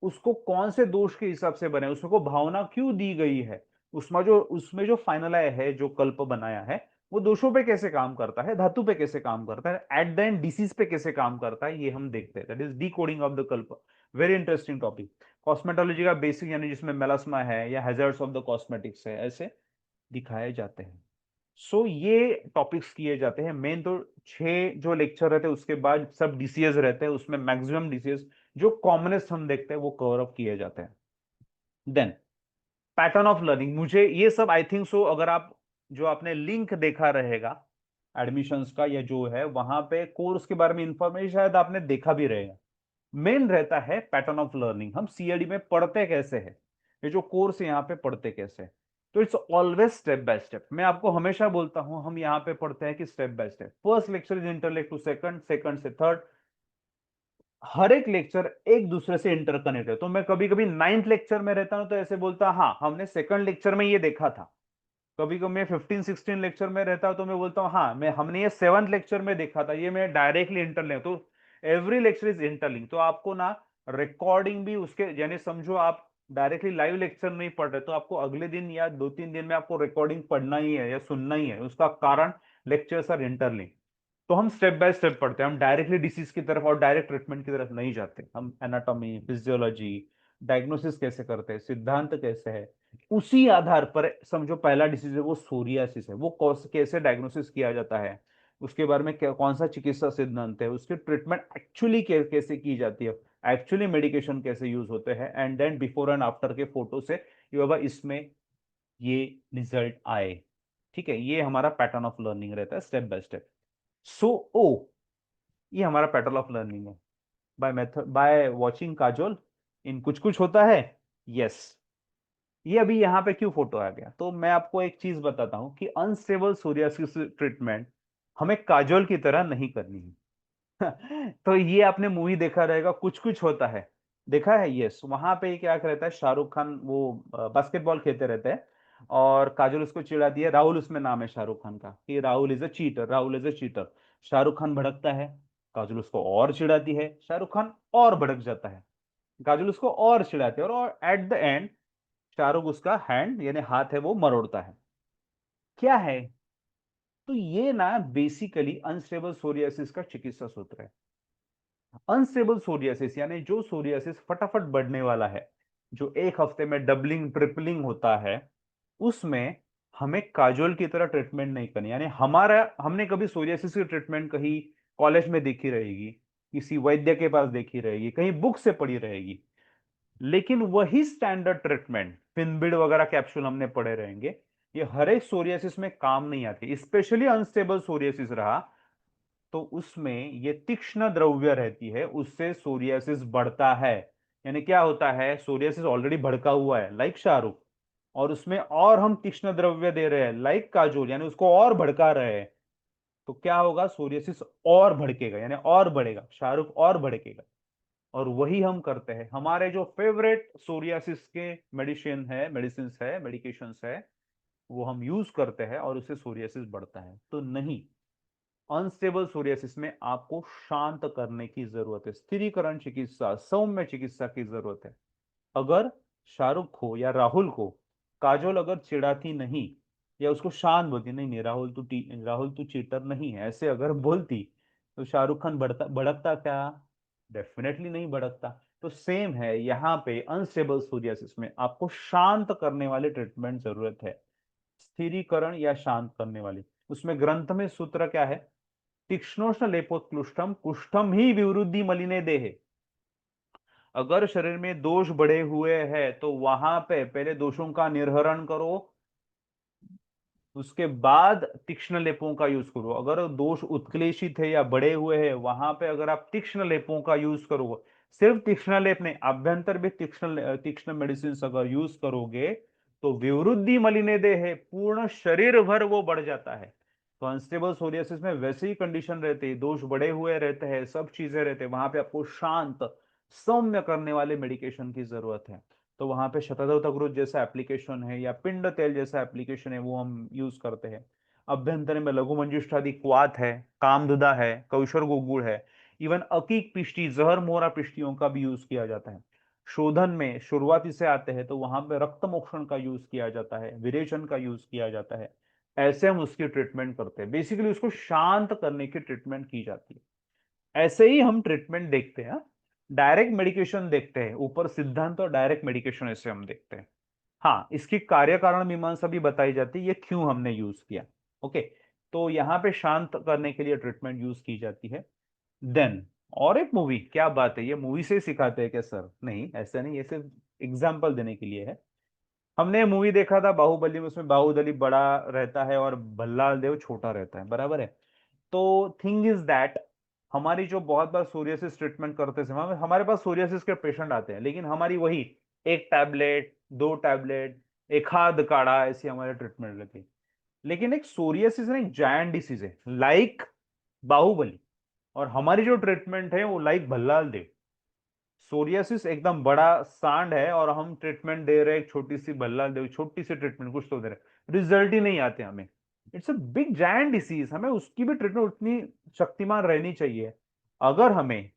उसको कौन से दोष के हिसाब से बनाया, उसको भावना क्यों दी गई है, उसमें जो फाइनलाइज है, जो कल्प बनाया है, वो दोषों पे कैसे काम करता है, धातु पे कैसे काम करता है, एट द एंड डिसीज पे कैसे काम करता है, ये हम देखते हैं। That is decoding of the कल्प, वेरी इंटरेस्टिंग टॉपिक। कॉस्मेटोलॉजी का बेसिक, यानी जिसमें मेलास्मा है या हैजर्ड्स ऑफ द कॉस्मेटिक्स है, ऐसे दिखाए जाते हैं। सो ये टॉपिक्स किए जाते हैं मेन। तो 6 जो लेक्चर रहते हैं, उसके बाद सब डीसीएस रहते हैं, उसमें मैक्सिमम डीसीएस जो कॉमनेस्ट हम देखते हैं वो कवर अप किए जाते हैं। देन पैटर्न ऑफ लर्निंग, मुझे ये सब आई थिंक सो, अगर आप जो आपने लिंक देखा रहेगा एडमिशंस का, या जो है वहां पे कोर्स के बारे में इंफॉर्मेशन शायद आपने देखा भी रहेगा। मेन रहता है पैटर्न ऑफ लर्निंग, हम सीएडी में पढ़ते कैसे हैं, ये जो कोर्स है यहाँ पे पढ़ते कैसे हैं। तो it's always step by step, मैं आपको हमेशा बोलता हूं हम यहाँ पे पढ़ते हैं कि step by step, first lecture is interlinked to second, second से थर्ड, हर एक लेक्चर एक दूसरे से इंटरकनेक्ट है। तो मैं कभी कभी 9th लेक्चर में रहता हूं तो ऐसे बोलता, हाँ हमने सेकंड लेक्चर में ये देखा था। कभी कभी मैं 15-16 लेक्चर में रहता हूं तो मैं बोलता हूँ, हाँ हमने ये 7th लेक्चर में देखा था, ये मैं डायरेक्टली इंटरलिंक। तो एवरी लेक्चर इज इंटरलिंक। तो आपको ना रिकॉर्डिंग भी उसके, यानी समझो आप डायरेक्टली लाइव लेक्चर नहीं पढ़ रहे, तो आपको अगले दिन या 2-3 दिन में आपको रिकॉर्डिंग पढ़ना ही है या सुनना ही है। उसका कारण लेक्चर्स आर इंटरलिंक। तो हम स्टेप बाय स्टेप पढ़ते हैं, हम डायरेक्टली डिसीज की तरफ और डायरेक्ट ट्रीटमेंट की तरफ नहीं जाते। हम एनाटॉमी, फिजियोलॉजी, डायग्नोसिस कैसे करते हैं, सिद्धांत कैसे है, उसी आधार पर समझो पहला डिसीज है वो सोरियासिस है, वो कैसे डायग्नोसिस किया जाता है, उसके बारे में कौन सा चिकित्सा सिद्धांत है, उसकी ट्रीटमेंट एक्चुअली कैसे की जाती है, एक्चुअली मेडिकेशन कैसे यूज होते हैं, and then before and after के फोटो से ये बाबा इसमें ये रिजल्ट आए। ठीक है, ये हमारा पैटर्न ऑफ लर्निंग रहता है step by step. So oh, ये हमारा पैटर्न ऑफ लर्निंग है। By method, by watching Kajol in Kuch Kuch होता है। यस, ये अभी यहाँ पे क्यों फोटो आ गया, तो मैं आपको एक चीज बताता हूं कि अनस्टेबल सोरियासिस ट्रीटमेंट हमें काजोल की तरह नहीं करनी है। तो ये आपने मूवी देखा रहेगा, कुछ कुछ होता है, देखा है? यस, वहां पे क्या रहता है, शाहरुख खान वो बास्केटबॉल खेलते रहते हैं और काजोल उसको चिढ़ाती है, राहुल उसमें नाम है शाहरुख खान का, कि Rahul is a cheater, Rahul is a cheater. Shahrukh Khan भड़कता है, काजोल उसको और चिढ़ाती है, शाहरुख खान और भड़क जाता है, काजोल उसको और चिढ़ाती है, और एट द एंड शाहरुख उसका हैंड यानी हाथ है वो मरोड़ता है। क्या है? तो ये ना बेसिकली अनस्टेबल सोरियासिस का चिकित्सा सूत्र है। अनस्टेबल सोरियासिस यानी जो सोरियासिस फटाफट बढ़ने वाला है, जो एक हफ्ते में डबलिंग ट्रिपलिंग होता है, उसमें हमें काजोल की तरह ट्रीटमेंट नहीं करनी। यानी हमने कभी सोरियासिस की ट्रीटमेंट कहीं कॉलेज में देखी रहेगी, किसी वैद्य के पास देखी रहेगी, कहीं बुक से पढ़ी रहेगी, लेकिन वही स्टैंडर्ड ट्रीटमेंट फिनबिड वगैरह कैप्सूल हमने पढ़े रहेंगे, ये हर एक सोरियासिस में काम नहीं आती। स्पेशली अनस्टेबल सोरियासिस रहा तो उसमें ये तीक्ष्ण द्रव्य रहती है, उससे सोरियासिस बढ़ता है। यानी क्या होता है, सोरियासिस ऑलरेडी भड़का हुआ है लाइक शाहरुख, और उसमें और हम तीक्ष्ण द्रव्य दे रहे हैं लाइक काजोल, यानी उसको और भड़का रहे हैं, तो क्या होगा, सोरियासिस और भड़केगा यानी और बढ़ेगा, शाहरुख और भड़केगा। और वही हम करते हैं। हमारे जो फेवरेट सोरियासिस के मेडिकेशंस है, वो हम यूज करते हैं और उससे सोरियासिस बढ़ता है। तो नहीं, अनस्टेबल सोरियासिस में आपको शांत करने की जरूरत है, स्थिरीकरण चिकित्सा, सौम्य चिकित्सा की जरूरत है। अगर शाहरुख को या राहुल को काजोल अगर चिढ़ाती नहीं, या उसको शांत बोलती, नहीं नहीं राहुल तू चीटर नहीं है, ऐसे अगर बोलती, तो शाहरुख खान भड़कता क्या? डेफिनेटली नहीं भड़कता। तो सेम है यहाँ पे, अनस्टेबल सोरियासिस में आपको शांत करने वाली ट्रीटमेंट जरूरत है, स्थिरीकरण या शांत करने वाली। उसमें ग्रंथ में सूत्र क्या है, तीक्ष्णोष्ण लेपोत्क्लुष्टम कुष्ठम ही विवृद्धि मलिने देहे। अगर शरीर में दोष बढ़े हुए हैं तो वहां पे पहले दोषों का निर्हरण करो, उसके बाद तीक्ष्ण लेपों का यूज करो। अगर दोष उत्क्लेशित है या बढ़े हुए हैं, वहां पे अगर आप तीक्ष्ण लेपों का यूज करोगे, सिर्फ तीक्ष्ण लेप नहीं, अभ्यंतर भी तीक्ष्ण तीक्ष्ण मेडिसिन अगर यूज करोगे, तो विवृद्धि मलिने देह है, पूर्ण शरीर भर वो बढ़ जाता है। तो अनस्टेबल सोरियासिस में वैसे ही कंडीशन रहते हैं, दोष बढ़े हुए रहते हैं, सब चीजें रहते हैं, वहां पे आपको शांत सौम्य करने वाले मेडिकेशन की जरूरत है। तो वहां पे शतधव तग्रुत जैसा एप्लीकेशन है या पिंड तेल जैसा एप्लीकेशन है, वो हम यूज करते हैं। अभ्यंतर में लघु मंजुष्टादि क्वाथ है, कामधुदा है, कौशर गोगुड़ है, इवन अकीक पिष्टी, जहर मोहरा पिष्टियों का भी यूज किया जाता है। शोधन में शुरुआती से आते हैं तो वहां पे रक्त मोक्षण का यूज किया जाता है, विरेचन का यूज किया जाता है। ऐसे हम उसकी ट्रीटमेंट करते हैं, बेसिकली उसको शांत करने की ट्रीटमेंट की जाती है। ऐसे ही हम ट्रीटमेंट देखते हैं, डायरेक्ट मेडिकेशन देखते हैं, ऊपर सिद्धांत और डायरेक्ट मेडिकेशन ऐसे हम देखते हैं। हाँ, इसकी कार्य कारण मीमांसा भी बताई जाती है, ये क्यों हमने यूज किया। ओके, तो यहाँ पे शांत करने के लिए ट्रीटमेंट यूज की जाती है। देन और एक मूवी, क्या बात है, ये मूवी से सिखाते हैं क्या सर? नहीं, ऐसा नहीं, ये सिर्फ एग्जाम्पल देने के लिए है। हमने मूवी देखा था बाहुबली में, उसमें बाहुबली बड़ा रहता है और भल्लाल देव छोटा रहता है, बराबर है। तो थिंग इज दैट, हमारी जो बहुत बार सोरियासिस ट्रीटमेंट करते समय हमारे पास सोरियासिस के पेशेंट आते हैं, लेकिन हमारी वही एक टैबलेट, दो टैबलेट, एक हाथ काढ़ा, ऐसी हमारी ट्रीटमेंट रहती है। लेकिन एक सोरियासिस ना एक जायंट डिसीज है लाइक बाहुबली, और हमारी जो ट्रीटमेंट है वो लाइक भल्लाल देव। सोरियासिस एकदम बड़ा सांड है और हम ट्रीटमेंट दे रहे हैं, एक छोटी सी भल्लाल देव, छोटी सी ट्रीटमेंट कुछ तो दे रहे, रिजल्ट ही नहीं आते हमें। It's a big giant disease, हमें उसकी भी ट्रीटमेंट उतनी शक्तिमान रहनी चाहिए। अगर हमें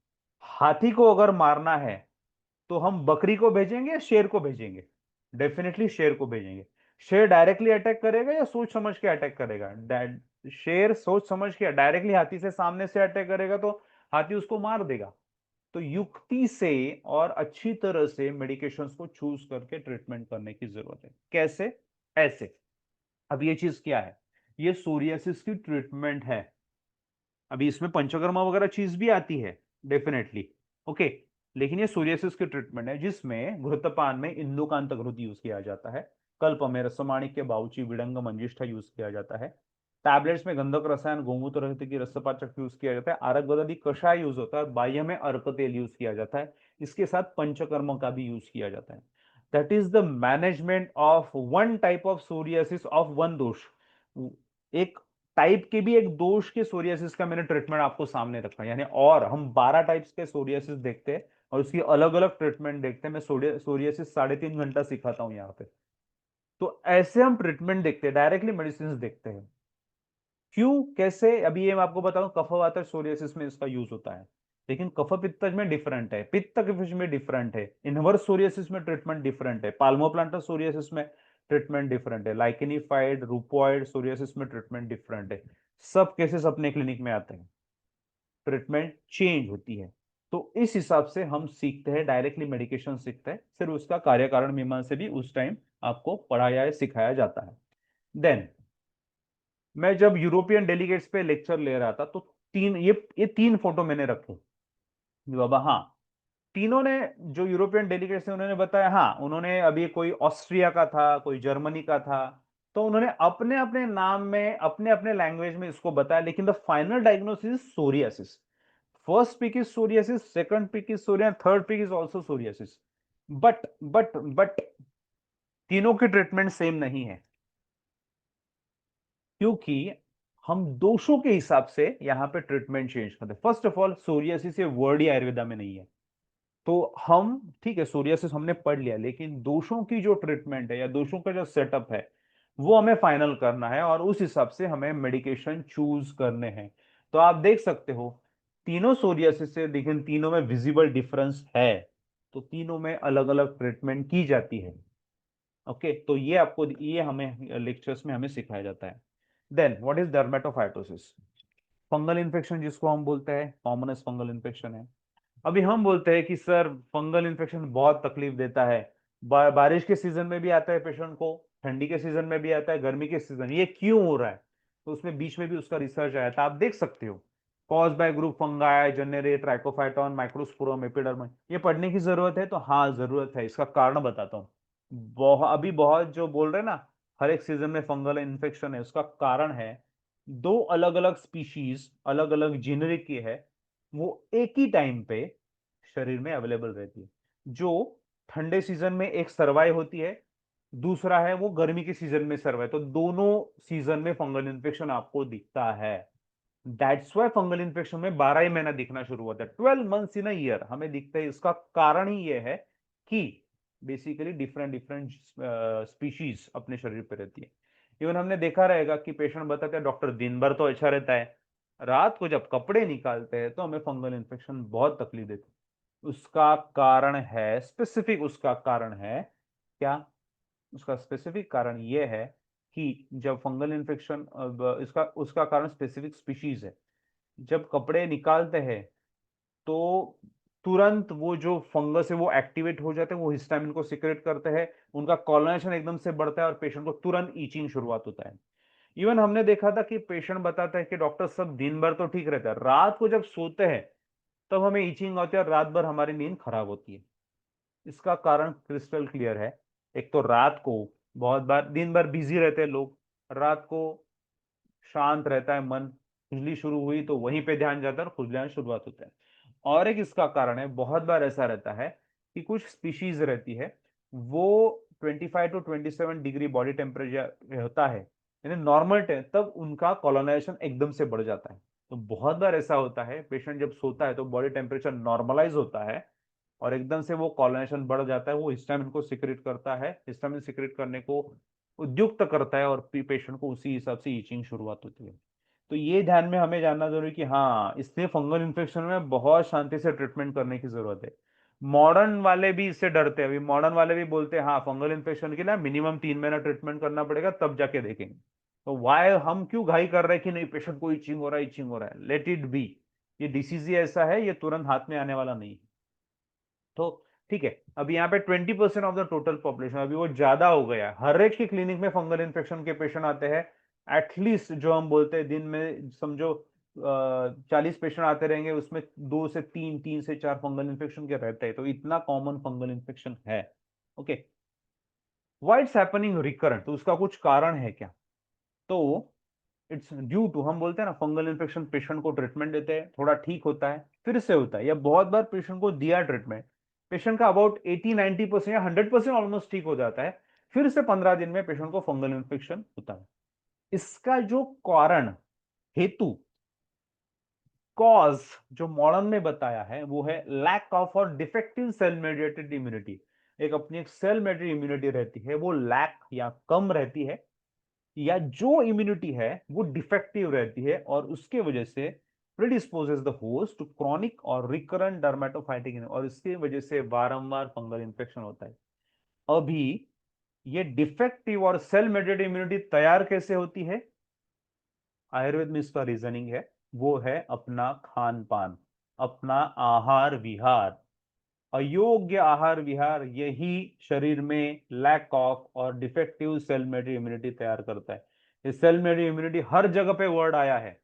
हाथी को अगर मारना है, तो हम बकरी को भेजेंगे या शेर को भेजेंगे? डेफिनेटली शेर को भेजेंगे। शेर डायरेक्टली अटैक करेगा या सोच समझ के अटैक करेगा? शेर सोच समझ के, डायरेक्टली हाथी से सामने से अटैक करेगा तो हाथी उसको मार देगा। तो युक्ति से और अच्छी तरह से मेडिकेशंस को चूज करके ट्रीटमेंट करने की जरूरत है। कैसे? ऐसे। अब ये चीज क्या है, ये सोरियासिस की ट्रीटमेंट है। अभी इसमें पंचकर्मा वगैरह चीज भी आती है डेफिनेटली, ओके, लेकिन ये सोरियासिस की ट्रीटमेंट है जिसमें घृतपान में इंदुकांत घृत यूज किया जाता है। कल्प में रसमाणिक्य, बाउची, विडंग, मंजिष्ठा यूज किया जाता है। टैबलेट्स में गंधक रसायन, गोमूत्र रहित की रसपाचक यूज किया जाता है। आरक गदादी कषाय यूज होता है। बाह्य में अर्क तेल यूज किया जाता है। इसके साथ पंचकर्म का भी यूज किया जाता है। That is the management of one type of psoriasis of one दोष। एक टाइप के भी एक दोष के सोरियासिस का मैंने ट्रीटमेंट आपको सामने रखा है, यानी और हम 12 टाइप्स के सोरियासिस देखते हैं और उसकी अलग अलग ट्रीटमेंट देखते हैं। मैं सोरियासिस 3.5 घंटा सिखाता हूं यहाँ पे। तो ऐसे हम ट्रीटमेंट देखते हैं, डायरेक्टली मेडिसिन देखते हैं। क्यों, कैसे, अभी ये मैं आपको बताऊं। कफ वातर सोरियासिस में इसका यूज होता है, लेकिन कफ पित्त में डिफरेंट है, पित्त कफ में डिफरेंट है, इनवर्स सोरियासिस में ट्रीटमेंट डिफरेंट है, पाल्मोप्लांटर सोरियासिस में ट्रीटमेंट डिफरेंट है, लाइकेनिफाइड रूपोइड सोरियासिस में ट्रीटमेंट डिफरेंट है। सब केसेस अपने क्लिनिक में आते हैं, ट्रीटमेंट चेंज होती है। तो इस हिसाब से हम सीखते हैं, डायरेक्टली मेडिकेशन सीखते हैं, फिर उसका कार्य कारण मीमांसा भी उस टाइम आपको पढ़ाया या सिखाया जाता है। देन मैं जब यूरोपियन डेलीगेट्स पे लेक्चर ले रहा था तो ये 3 फोटो मैंने रखे बाबा। हाँ, तीनों ने, जो यूरोपियन डेलीगेट्स थे उन्होंने बताया, हाँ उन्होंने अभी कोई ऑस्ट्रिया का था, कोई जर्मनी का था, तो उन्होंने अपने अपने नाम में अपने अपने लैंग्वेज में इसको बताया, लेकिन the final diagnosis psoriasis. First pic is psoriasis, second pic is psoria, third pic is also psoriasis. But तीनों की ट्रीटमेंट सेम नहीं है, क्योंकि हम दोषों के हिसाब से यहां पे ट्रीटमेंट चेंज करते हैं। फर्स्ट ऑफ ऑल, सोरियासिस ये वर्ड ही आयुर्वेदा में नहीं है, तो हम, ठीक है सोरियासिस हमने पढ़ लिया, लेकिन दोषों की जो ट्रीटमेंट है या दोषों का जो सेटअप है वो हमें फाइनल करना है और उस हिसाब से हमें मेडिकेशन चूज करने हैं। तो आप देख सकते हो तीनों सोरियासिस से, लेकिन तीनों में विजिबल डिफरेंस है, तो तीनों में अलग अलग ट्रीटमेंट की जाती है। ओके, तो ये आपको, ये हमें लेक्चर्स में हमें सिखाया जाता है। Then what is dermatophytosis? Fungal infection जिसको हम बोलते हैं, कॉमनेस्ट फंगल इन्फेक्शन है। अभी हम बोलते हैं कि सर फंगल इन्फेक्शन बहुत तकलीफ देता है, बारिश के सीजन में भी आता है पेशेंट को, ठंडी के सीजन में भी आता है, गर्मी के सीजन, ये क्यों हो रहा है? तो उसमें बीच में भी उसका रिसर्च आया था, आप देख सकते हो। Cause by group fungi, generate, Trichophyton, microsporum, epiderm, ये पढ़ने की जरूरत है। तो हाँ जरूरत है, इसका कारण बताता हूँ। अभी बहुत जो बोल रहे हैं ना, हर एक सीजन में फंगल इन्फेक्शन है, उसका कारण है दो अलग अलग स्पीशीज, अलग अलग जेनेरिक की है, वो एक ही टाइम पे शरीर में अवेलेबल रहती है। जो ठंडे सीजन में एक सर्वाइव होती है, दूसरा है वो गर्मी के सीजन में सर्वाइव, तो दोनों सीजन में फंगल इन्फेक्शन आपको दिखता है। दैट्स वाई फंगल इन्फेक्शन में 12 ही महीना दिखना शुरू होता है, 12 मंथ्स इन अ ईयर हमें दिखता है। इसका कारण ही ये है कि बेसिकली डिफरेंट डिफरेंट स्पीशीज अपने शरीर पे रहती है। इवन हमने देखा रहेगा कि पेशेंट बताते हैं डॉक्टर दिन भर तो अच्छा रहता है, रात को जब कपड़े निकालते हैं तो हमें फंगल इन्फेक्शन बहुत तकलीफ देती है। उसका कारण है स्पेसिफिक, उसका कारण है क्या? उसका स्पेसिफिक कारण यह है कि जब फंगल इन्फेक्शन, इसका उसका कारण स्पेसिफिक स्पीशीज है। जब कपड़े निकालते हैं तो तुरंत वो जो फंगस है वो एक्टिवेट हो जाते हैं, वो हिस्टामिन को सिक्रेट करते हैं, उनका कॉलोनाइजेशन एकदम से बढ़ता है और पेशेंट को तुरंत ईचिंग शुरुआत होता है। इवन हमने देखा था कि पेशेंट बताता है कि डॉक्टर सब दिन भर तो ठीक रहता है, रात को जब सोते हैं तब हमें ईचिंग होती है और रात भर हमारी नींद खराब होती है। इसका कारण क्रिस्टल क्लियर है। एक तो रात को बहुत बार, दिन भर बिजी रहते हैं लोग, रात को शांत रहता है मन, खुजली शुरू हुई तो वहीं पे ध्यान जाता है और खुजलियां शुरुआत होता है। और एक इसका कारण है, बहुत बार ऐसा रहता है कि कुछ स्पीशीज रहती है वो 25 टू 27 डिग्री बॉडी टेम्परेचर होता है, यानी नॉर्मल तब उनका कॉलोनाइजेशन एकदम से बढ़ जाता है। तो बहुत बार ऐसा होता है, पेशेंट जब सोता है तो बॉडी टेम्परेचर नॉर्मलाइज होता है और एकदम से वो कॉलोनाइजेशन बढ़ जाता है, वो हिस्टामिन को सिक्रेट करता है, हिस्टामिन सिक्रेट करने को उद्युक्त करता है और पेशेंट को उसी हिसाब से ईचिंग शुरुआत होती है। तो ये ध्यान में हमें जानना जरूरी कि हाँ, इसलिए फंगल इन्फेक्शन में बहुत शांति से ट्रीटमेंट करने की जरूरत है। मॉडर्न वाले भी इससे डरते हैं, अभी मॉडर्न वाले भी बोलते हैं हाँ फंगल इन्फेक्शन के लिए मिनिमम 3 महीना ट्रीटमेंट करना पड़ेगा तब जाके देखेंगे। तो वाई हम क्यों घाई कर रहे हैं कि नहीं पेशेंट को इचिंग हो रहा है, इचिंग हो रहा है, लेट इट बी। ये डिसीज ही ऐसा है, ये तुरंत हाथ में आने वाला नहीं है। तो ठीक है, अभी यहाँ पे 20% ऑफ द टोटल पॉपुलेशन, अभी वो ज्यादा हो गया, हर एक की क्लिनिक में फंगल इन्फेक्शन के पेशेंट आते हैं। एटलीस्ट जो हम बोलते हैं दिन में समझो 40 पेशेंट आते रहेंगे, उसमें 2 से 3, 3 से 4 फंगल इन्फेक्शन के रहते हैं। तो इतना कॉमन फंगल इन्फेक्शन है। Okay, why it's happening recurrent, तो उसका कुछ कारण है क्या? तो इट्स ड्यू टू, हम बोलते हैं ना फंगल इन्फेक्शन, पेशेंट को ट्रीटमेंट देते हैं, थोड़ा ठीक होता है, फिर से होता है, या बहुत बार पेशेंट को दिया ट्रीटमेंट, पेशेंट का अबाउट 80-90% या 100% ऑलमोस्ट ठीक हो जाता है, फिर से 15 दिन में पेशेंट को फंगल इन्फेक्शन होता है। इसका जो कारण, हेतु, कॉज जो मॉडर्न में बताया है वो है लैक ऑफ और डिफेक्टिव सेल मेडिएटेड इम्यूनिटी। एक अपनी एक सेल मेडिएटेड इम्यूनिटी रहती है, वो लैक या कम रहती है, या जो इम्यूनिटी है वो डिफेक्टिव रहती है, और उसके वजह से प्रिडिस्पोजेस द होस्ट टू क्रॉनिक और रिकरेंट डर्मेटोफाइटिक, और इसकी वजह से बारंबार फंगल इन्फेक्शन होता है। अभी ये डिफेक्टिव और सेल मेडिएटेड इम्यूनिटी तैयार कैसे होती है? आयुर्वेद में इसका रीजनिंग है, वो है अपना खान पान, अपना आहार विहार। अयोग्य आहार विहार यही शरीर में लैक ऑफ और डिफेक्टिव सेल मेडिएटेड इम्यूनिटी तैयार करता है। ये सेल मेडिएटेड इम्यूनिटी हर जगह पे वर्ड आया है,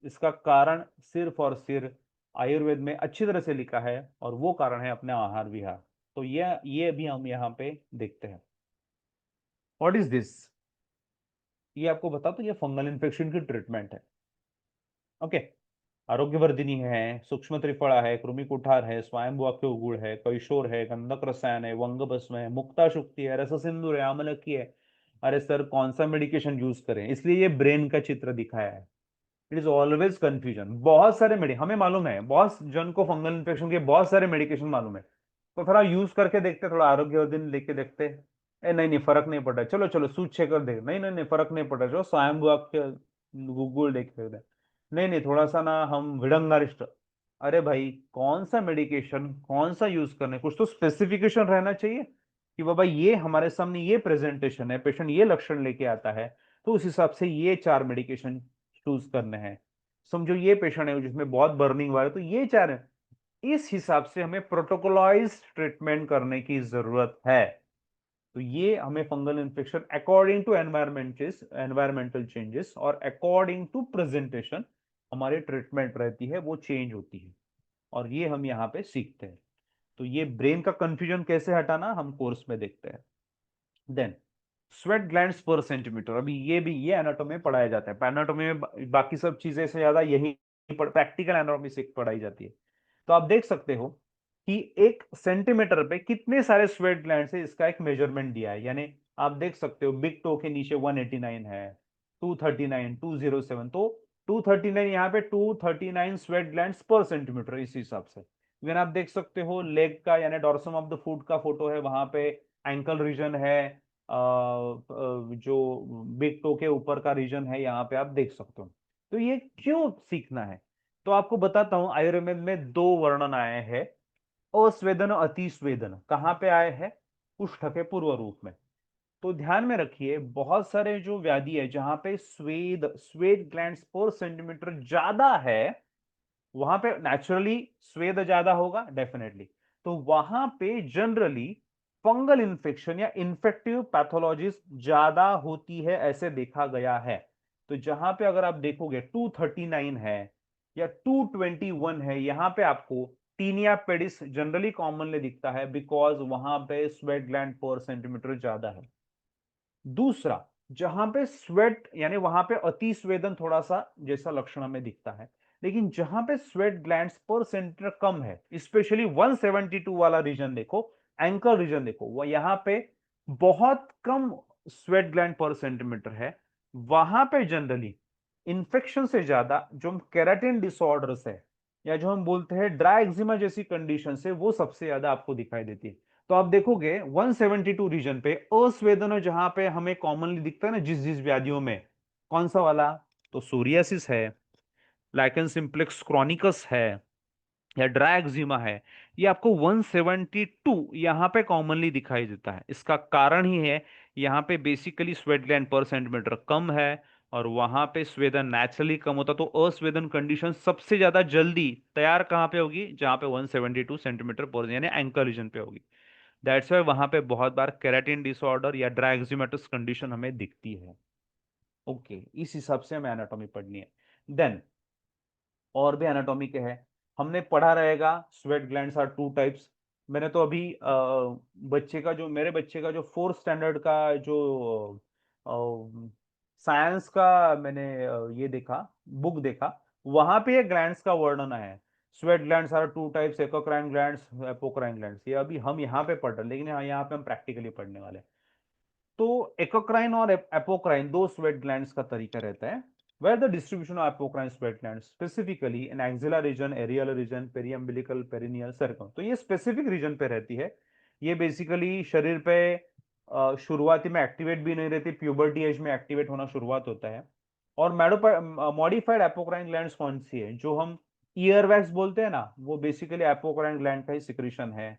इसका कारण सिर्फ और सिर्फ आयुर्वेद में अच्छी तरह से लिखा है, और वो कारण है अपने आहार विहार। तो ये भी हम यहाँ पे देखते हैं। What is this? ये आपको बता, तो ये फंगल इन्फेक्शन की ट्रीटमेंट है। ओके, आरोग्यवर्धिनी है, सूक्ष्म त्रिफला है, कृमि कुठार है, स्वयंभुवाक्य गुड़ है, कैशोर है, गंधक रसायन है, वंग भस्म है, मुक्ता शुक्ति है, रस सिंदूर है, आमलकी है। अरे सर, कौन सा मेडिकेशन यूज करें? इसलिए ये ब्रेन का चित्र दिखाया है। It is always confusion. बहुत सारे हमें मालूम है, बहुत जन को फंगल इन्फेक्शन के बहुत सारे मेडिकेशन मालूम है, तो थोड़ा यूज करके देखते, थोड़ा आरोग्यवर्धन लेके देखते। नहीं नहीं, फर्क नहीं पड़ रहा, चलो चलो सूच चेक कर देख, नहीं नहीं नहीं, फर्क नहीं पड़ रहा, चलो स्वयंभुवाक्य गूगल देख लेते हैं। नहीं नहीं, थोड़ा सा ना हम विडंगारिष्ट। अरे भाई, कौन सा मेडिकेशन कौन सा यूज करने, कुछ तो स्पेसिफिकेशन रहना चाहिए कि बाबा ये हमारे सामने ये प्रेजेंटेशन है, पेशेंट ये लक्षण लेके आता है, तो उस हिसाब से ये 4 मेडिकेशन चूज करने हैं। समझो ये पेशेंट है जिसमें बहुत बर्निंग वाला है, तो ये 4 है। इस हिसाब से हमें प्रोटोकोलाइज ट्रीटमेंट करने की जरूरत है। तो ये हमें fungal infection according to environmental changes और अकॉर्डिंग टू प्रेजेंटेशन हमारी ट्रीटमेंट रहती है, वो चेंज होती है, और ये हम यहाँ पे सीखते हैं। तो ये ब्रेन का कंफ्यूजन कैसे हटाना हम कोर्स में देखते हैं। देन स्वेट ग्लैंड्स पर सेंटीमीटर, अभी ये एनाटॉमी में पढ़ाया जाता है। एनाटॉमी में बाकी सब चीजें से ज्यादा यही प्रैक्टिकल एनाटॉमी से पढ़ाई जाती है। तो आप देख सकते हो कि 1 सेंटीमीटर पे कितने सारे स्वेट ग्लैंड्स है, इसका एक मेजरमेंट दिया है। यानी आप देख सकते हो बिग टो के नीचे 189 है, 239, 207, तो 239, यहाँ पे 239 स्वेट ग्लैंड्स पर सेंटीमीटर इस हिसाब से। इवन आप देख सकते हो लेग का यानी डॉर्सम ऑफ द फुट का फोटो है, वहां पे एंकल रीजन है, जो बिग टो के ऊपर का रीजन है, यहाँ पे आप देख सकते हो। तो ये क्यों सीखना है? तो आपको बताता हूं, आयुर्वेद में 2 वर्णन आए हैं, अस्वेदन अतिस्वेदन। कहां पे आए हैं? कुष्ठ के पूर्व रूप में। तो ध्यान में रखिए, बहुत सारे जो व्याधि है जहां पे स्वेद ग्लैंड्स पर सेंटीमीटर ज्यादा है, वहां पे नेचुरली स्वेद ज्यादा होगा डेफिनेटली, तो वहां पे जनरली फंगल इन्फेक्शन या इन्फेक्टिव पैथोलॉजीज ज्यादा होती है, ऐसे देखा गया है। तो जहां पे अगर आप देखोगे 239 है या 221 है, यहां पे आपको टीनिया पेडिस जनरली कॉमनली दिखता है, बिकॉज वहां पे स्वेट ग्लैंड पर सेंटीमीटर ज्यादा है। दूसरा, जहां पे स्वेट यानी वहां पे अति स्वेदन थोड़ा सा जैसा लक्षण हमें दिखता है, लेकिन जहां पे स्वेट ग्लैंड्स पर सेंटीमीटर कम है, स्पेशली 172 वाला रीजन देखो, एंकल रीजन देखो, वो यहां पे बहुत कम स्वेट ग्लैंड पर सेंटीमीटर है, वहां पे जनरली इंफेक्शन से ज्यादा जो केराटिन डिसऑर्डर्स है, या जो हम बोलते हैं ड्राई एक्जिमा जैसी कंडीशन है, वो सबसे ज्यादा आपको दिखाई देती है। तो आप देखोगे 172 रीजन पे अस्वेदन जहां पे हमें कॉमनली दिखता है ना, जिस जिस व्याधियों में, कौन सा वाला? तो सोरियासिस है, लाइकन सिंप्लेक्स क्रॉनिकस है, या ड्राई एक्जिमा है, ये आपको 172 यहाँ पे कॉमनली दिखाई देता है। इसका कारण ही है यहाँ पे बेसिकली स्वेट ग्लैंड पर सेंटीमीटर कम है, और वहां पे स्वेदन नेचुरली कम होता, तो अस्वेदन कंडीशन सबसे ज्यादा जल्दी तैयार कहां पे होगी? जहां पे 172 सेंटीमीटर पर यानी एंकल रीजन पे होगी। दैट्स वाई वहां पे बहुत बार केराटिन डिसऑर्डर या ड्राई एक्जिमेटस कंडीशन हमें दिखती है। ओके, इस हिसाब से हमें एनाटॉमी पढ़नी है। देन और भी एनाटॉमी के है, हमने पढ़ा रहेगा स्वेट ग्लैंड्स आर 2 टाइप्स, मैंने तो अभी मेरे बच्चे का जो 4th स्टैंडर्ड का जो साइंस का मैंने ये देखा, बुक देखा, वहां पे ये ग्लैंड्स का वर्णन है। Sweat glands are two types, eccrine glands, apocrine glands. ये अभी हम यहाँ पे पढ़ रहे हैं, लेकिन यहाँ पे हम प्रैक्टिकली पढ़ने वाले हैं। तो एक्रोक्राइन और एपोक्राइन दो स्वेट ग्लैंड्स का तरीका रहता है। Where the distribution of apocrine sweat glands specifically in axilla region, areolar region, periumbilical, perineal, circum. तो ये स्पेसिफिक रीजन पे रहती है। ये बेसिकली शरीर पे शुरुआती में एक्टिवेट भी नहीं रहती, प्यूबर्टी एज में एक्टिवेट होना शुरुआत होता है। और मॉडिफाइड एपोक्राइन ग्लैंड्स कौन सी है? जो हम ईयर वैक्स बोलते हैं ना, वो बेसिकली एपोक्राइन ग्लैंड का ही सिक्रीशन है।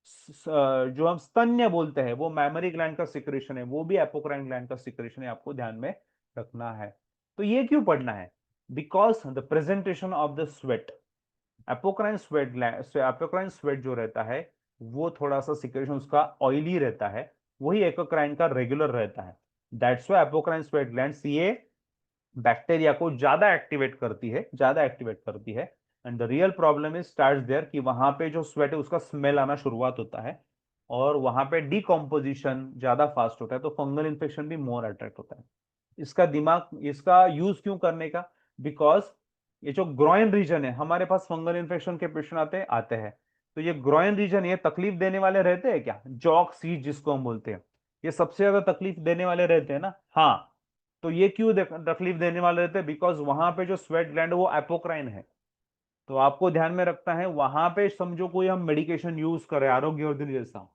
जो हम स्तन्य बोलते हैं वो मैमरी ग्लैंड का सिक्रेशन है, वो भी एपोक्राइन ग्लैंड का सिक्रेशन है, आपको ध्यान में रखना है। तो ये क्यों पढ़ना है? Because the presentation of the sweat, apocrine sweat जो रहता है वो थोड़ा सा सिक्रेशन उसका ऑयली रहता है, वही एपोक्राइन का रेगुलर रहता है। That's why apocrine sweat glands ये बैक्टीरिया को ज्यादा एक्टिवेट करती है। And the real problem is starts there कि वहां पे जो स्वेट है उसका स्मेल आना शुरुआत होता है, और वहां पे डिकम्पोजिशन ज्यादा फास्ट होता है, तो फंगल इन्फेक्शन भी मोर अट्रैक्ट होता है। इसका यूज क्यों करने का? बिकॉज ये जो ग्रोइन रीजन है, हमारे पास फंगल इन्फेक्शन के पेशेंट आते हैं, तो ये ग्रोइन रीजन ये तकलीफ देने वाले रहते हैं क्या? जॉक सीज जिसको हम बोलते हैं, ये सबसे ज्यादा तकलीफ देने वाले रहते हैं ना। हाँ, तो ये क्यों तकलीफ देने वाले रहते हैं? बिकॉज वहां पे जो स्वेट ग्लैंड है वो एपोक्राइन है। तो आपको ध्यान में रखना है, वहां पे समझो कोई हम मेडिकेशन यूज करें, आरोग्य वर्धन जैसा,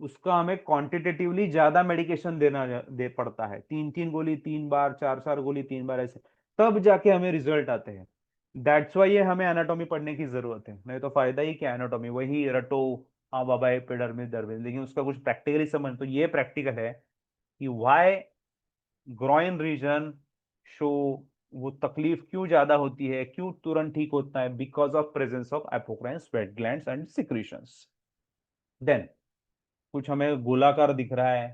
उसका हमें क्वांटिटेटिवली ज्यादा मेडिकेशन दे पड़ता है, 3 गोली 3 बार, 4 गोली 3 बार, ऐसे तब जाके हमें रिजल्ट आते हैं। दैट्स वाई ये हमें एनाटॉमी पढ़ने की जरूरत है, नहीं तो फायदा ही क्या एनाटॉमी, वही रटो, हाँ बाबा एपिडर्मिस डर्मिस, लेकिन उसका कुछ प्रैक्टिकली समझ। तो ये प्रैक्टिकल है कि वाई ग्रॉइन रीजन शो, वो तकलीफ क्यों ज्यादा होती है, क्यों तुरंत ठीक होता है? Because of presence of apocrine sweat glands and secretions. Then कुछ हमें गोलाकार दिख रहा है,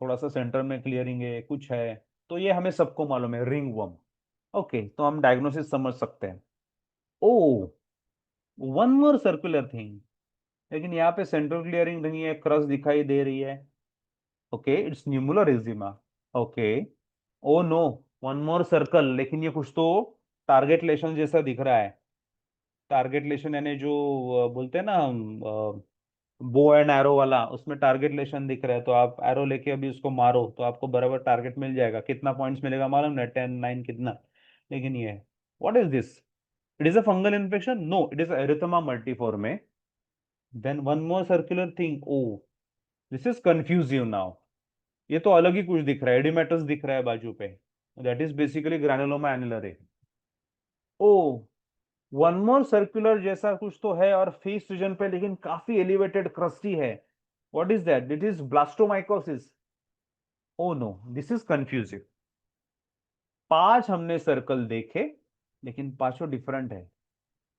थोड़ा सा सेंटर में क्लियरिंग है, कुछ है, तो ये हमें सबको मालूम है, रिंग वर्म। ओके, तो हम डायग्नोसिस समझ सकते हैं। ओ, वन मोर सर्कुलर थिंग, लेकिन यहाँ पे सेंट्रल क्लियरिंग नहीं है, क्रस दिखाई दे रही है। Okay, it's nummular eczema. Okay, oh no, one more circle, लेकिन ये कुछ तो टारगेट लेशन जैसा दिख रहा है। टारगेट लेशन यानी जो बोलते हैं ना हम, बो एंड एरो वाला, उसमें टारगेट लेशन दिख रहा है, तो आप एरो लेके अभी उसको मारो तो आपको बराबर टारगेट मिल जाएगा। कितना पॉइंट्स मिलेगा मालूम है? 10, 9 कितना? लेकिन ये what is this? It is a fungal infection? No, it is erythema multiforme. Then one more circular thing, oh this is confusive now. ये तो अलग ही कुछ दिख रहा है, एडिमेटस दिख रहा है बाजू पे, that is basically granuloma annulare. Oh, one more circular जैसा कुछ तो है और फेस रीजन पे, लेकिन काफी एलिवेटेड क्रस्टी है। What is that? It is blastomycosis. Oh no, this is confusing. 5 हमने सर्कल देखे, लेकिन पांचों डिफरेंट है।